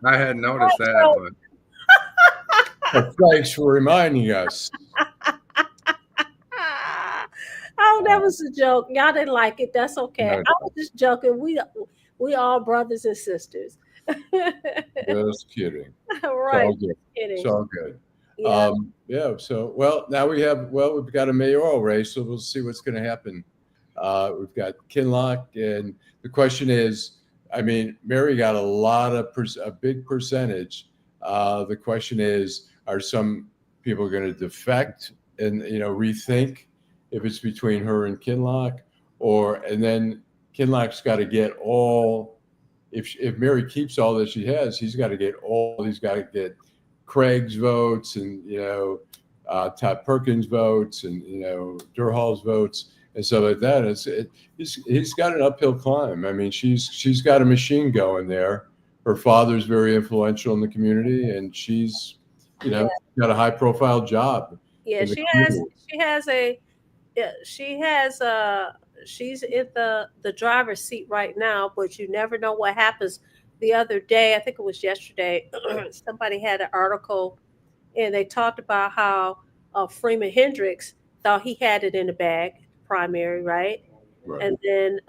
[SPEAKER 3] I hadn't noticed that, but.
[SPEAKER 2] Thanks for reminding us.
[SPEAKER 1] Oh, that was a joke. Y'all didn't like it. That's okay.
[SPEAKER 2] No.
[SPEAKER 1] I was just joking. We all brothers and sisters.
[SPEAKER 2] Just kidding.
[SPEAKER 1] Right.
[SPEAKER 2] It's all good.
[SPEAKER 1] Yeah.
[SPEAKER 2] So, now we've got a mayoral race, so we'll see what's going to happen. We've got Kinloch, and the question is, Mary got a big percentage. The question is, are some people going to defect and rethink if it's between her and Kinloch, and then Kinloch's got to get all. If Mary keeps all that she has, he's got to get Craig's votes and, Todd Perkins votes and, Durhal's votes and stuff like that. He's got an uphill climb. I mean, she's got a machine going there. Her father's very influential in the community, and she's, got a high profile job.
[SPEAKER 1] Yeah,
[SPEAKER 2] in the
[SPEAKER 1] she
[SPEAKER 2] community.
[SPEAKER 1] has she's in the driver's seat right now, but you never know what happens. The other day, I think it was yesterday, somebody had an article and they talked about how Freeman Hendricks thought he had it in the bag, primary, right?
[SPEAKER 2] Right.
[SPEAKER 1] And then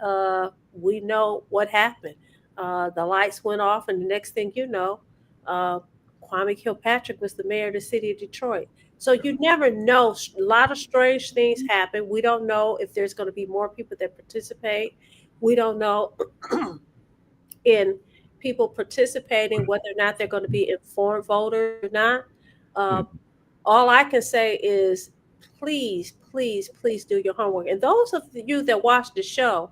[SPEAKER 1] we know what happened. The lights went off, and the next thing you know, Kwame Kilpatrick was the mayor of the city of Detroit. So you never know. A lot of strange things happen. We don't know if there's going to be more people that participate. We don't know in people participating whether or not they're going to be informed voters or not. All I can say is please, please, please do your homework. And those of you that watch the show,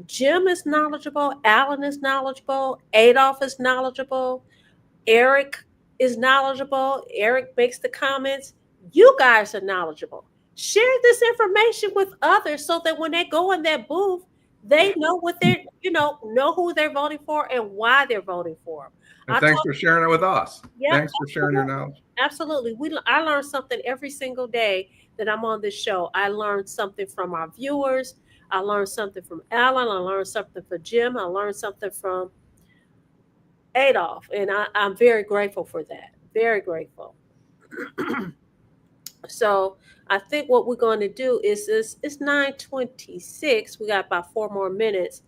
[SPEAKER 1] Jim is knowledgeable, Allan is knowledgeable, Adolph is knowledgeable, Eric is knowledgeable. Eric makes the comments. You guys are knowledgeable. Share this information with others so that when they go in that booth, they know what they're, know who they're voting for and why they're voting for them.
[SPEAKER 3] And thanks for sharing it with us.
[SPEAKER 1] Yeah,
[SPEAKER 3] thanks for sharing your knowledge.
[SPEAKER 1] Absolutely. I learn something every single day that I'm on this show. I learned something from our viewers. I learned something from Allan. I learned something from Jim. I learned something from Adolph. And I'm very grateful for that. Very grateful. So I think what we're going to do is this. It's 9:26. We got about 4 more minutes.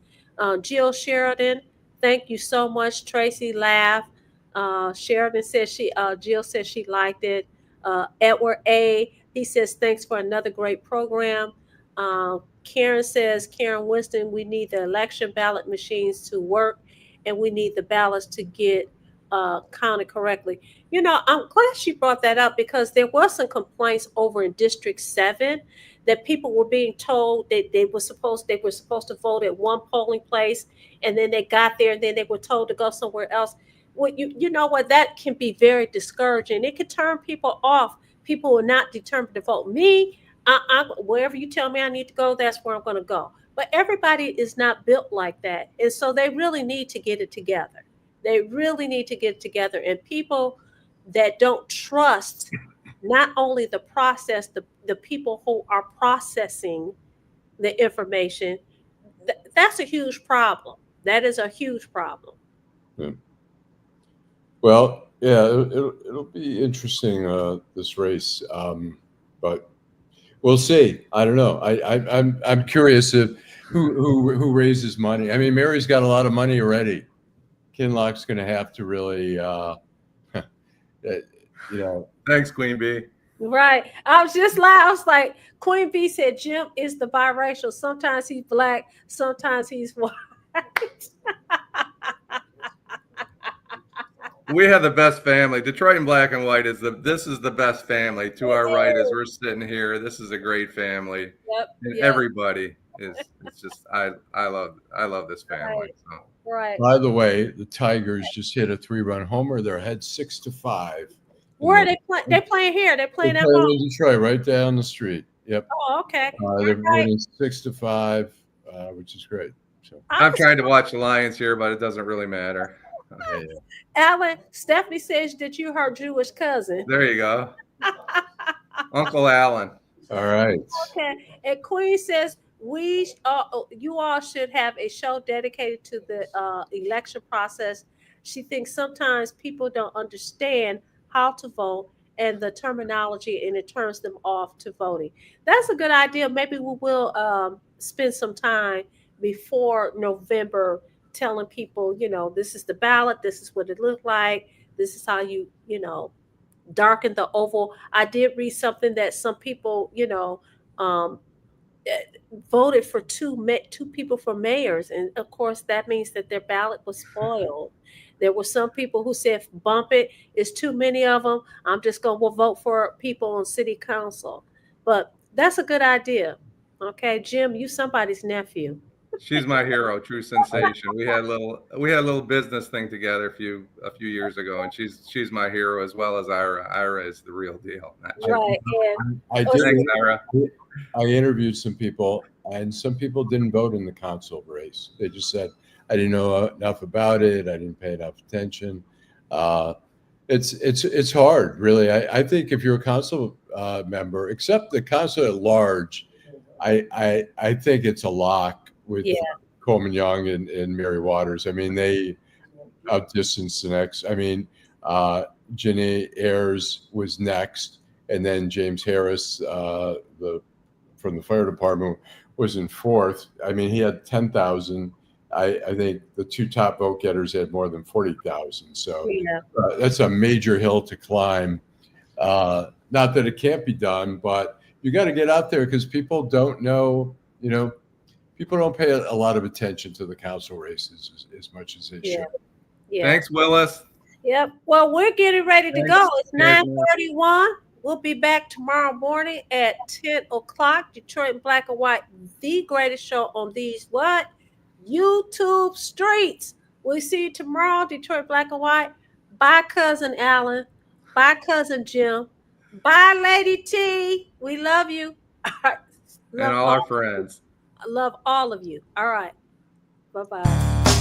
[SPEAKER 1] Jill Sheridan, thank you so much. Tracy laughed. Sheridan said Jill said she liked it. Edward A, he says thanks for another great program. Karen says, Karen Winston, we need the election ballot machines to work, and we need the ballots to get counted correctly. I'm glad she brought that up because there was some complaints over in District 7 that people were being told that they were supposed to vote at one polling place, and then they got there and then they were told to go somewhere else. Well, you know what? That can be very discouraging. It could turn people off. People are not determined to vote. Me, wherever you tell me I need to go, that's where I'm going to go. But everybody is not built like that, and so they really need to get it together. They really need to get together. And people that don't trust not only the process, the people who are processing the information, that's a huge problem. That is a huge problem.
[SPEAKER 2] Yeah. Well, yeah, it'll be interesting, this race, but we'll see. I don't know. I'm curious if who raises money. I mean, Mary's got a lot of money already. Kinloch's going to have to really,
[SPEAKER 3] Thanks, Queen Bee.
[SPEAKER 1] Right. I was just like, Queen Bee said Jim is the biracial. Sometimes he's black, sometimes he's white.
[SPEAKER 3] We have the best family. Detroit in black and white this is the best family. To our right, as we're sitting here, this is a great family.
[SPEAKER 1] Yep.
[SPEAKER 3] And
[SPEAKER 1] Yep.
[SPEAKER 3] everybody it's just I love this family.
[SPEAKER 1] Right.
[SPEAKER 3] So.
[SPEAKER 1] Right.
[SPEAKER 2] By the way, the Tigers just hit a 3-run homer. They're ahead 6-5.
[SPEAKER 1] Where are they playing? They're playing here. They're playing at
[SPEAKER 2] They're
[SPEAKER 1] home.
[SPEAKER 2] in Detroit, right down the street. Yep.
[SPEAKER 1] Oh, okay.
[SPEAKER 2] They're winning 6-5, which is great. So
[SPEAKER 3] I'm trying to watch the Lions here, but it doesn't really matter.
[SPEAKER 2] yeah.
[SPEAKER 1] Allan, Stephanie says that you her Jewish cousin.
[SPEAKER 3] There you go. Uncle Allan.
[SPEAKER 2] All right.
[SPEAKER 1] Okay. And Queen says you all should have a show dedicated to the election process. She thinks sometimes people don't understand how to vote and the terminology, and it turns them off to voting. That's a good idea. Maybe we will spend some time before November telling people, this is the ballot, this is what it looked like, this is how you darken the oval. I did read something that some people, voted for two people for mayors, and of course that means that their ballot was spoiled. There were some people who said, bump it, it's too many of them, I'm just going to vote for people on city council. But that's a good idea. Okay, Jim, you somebody's nephew.
[SPEAKER 3] She's my hero, true sensation. We had a little business thing together a few years ago, and she's my hero as well as Ira. Ira is the real deal. Not Jim.
[SPEAKER 1] Right. And
[SPEAKER 2] I
[SPEAKER 3] Thanks, Ira.
[SPEAKER 2] I interviewed some people, and some people didn't vote in the council race. They just said, I didn't know enough about it. I didn't pay enough attention. It's hard, really. I think if you're a council member, except the council at large, I think it's a lock with
[SPEAKER 1] yeah,
[SPEAKER 2] Coleman Young and Mary Waters. I mean, they outdistanced the next. I mean, Jenny Ayers was next, and then James Harris, from the fire department, was in fourth. I mean, he had 10,000. I think the two top vote getters had more than 40,000. So
[SPEAKER 1] yeah,
[SPEAKER 2] that's a major hill to climb. Not that it can't be done, but you got to get out there because people don't know, people don't pay a lot of attention to the council races as much as they
[SPEAKER 1] yeah,
[SPEAKER 2] should.
[SPEAKER 1] yeah.
[SPEAKER 3] Thanks, Willis.
[SPEAKER 1] Yep. Well, we're getting ready to
[SPEAKER 3] Thanks.
[SPEAKER 1] go. It's
[SPEAKER 3] Cheers,
[SPEAKER 1] 9:31. We'll be back tomorrow morning at 10 o'clock. Detroit in Black and White, the greatest show on these what? YouTube streets. We'll see you tomorrow, Detroit Black and White. Bye, cousin Allan. Bye, cousin Jim. Bye, Lady T. We love you. All right.
[SPEAKER 3] And all our friends.
[SPEAKER 1] I love all of you. All right. Bye-bye.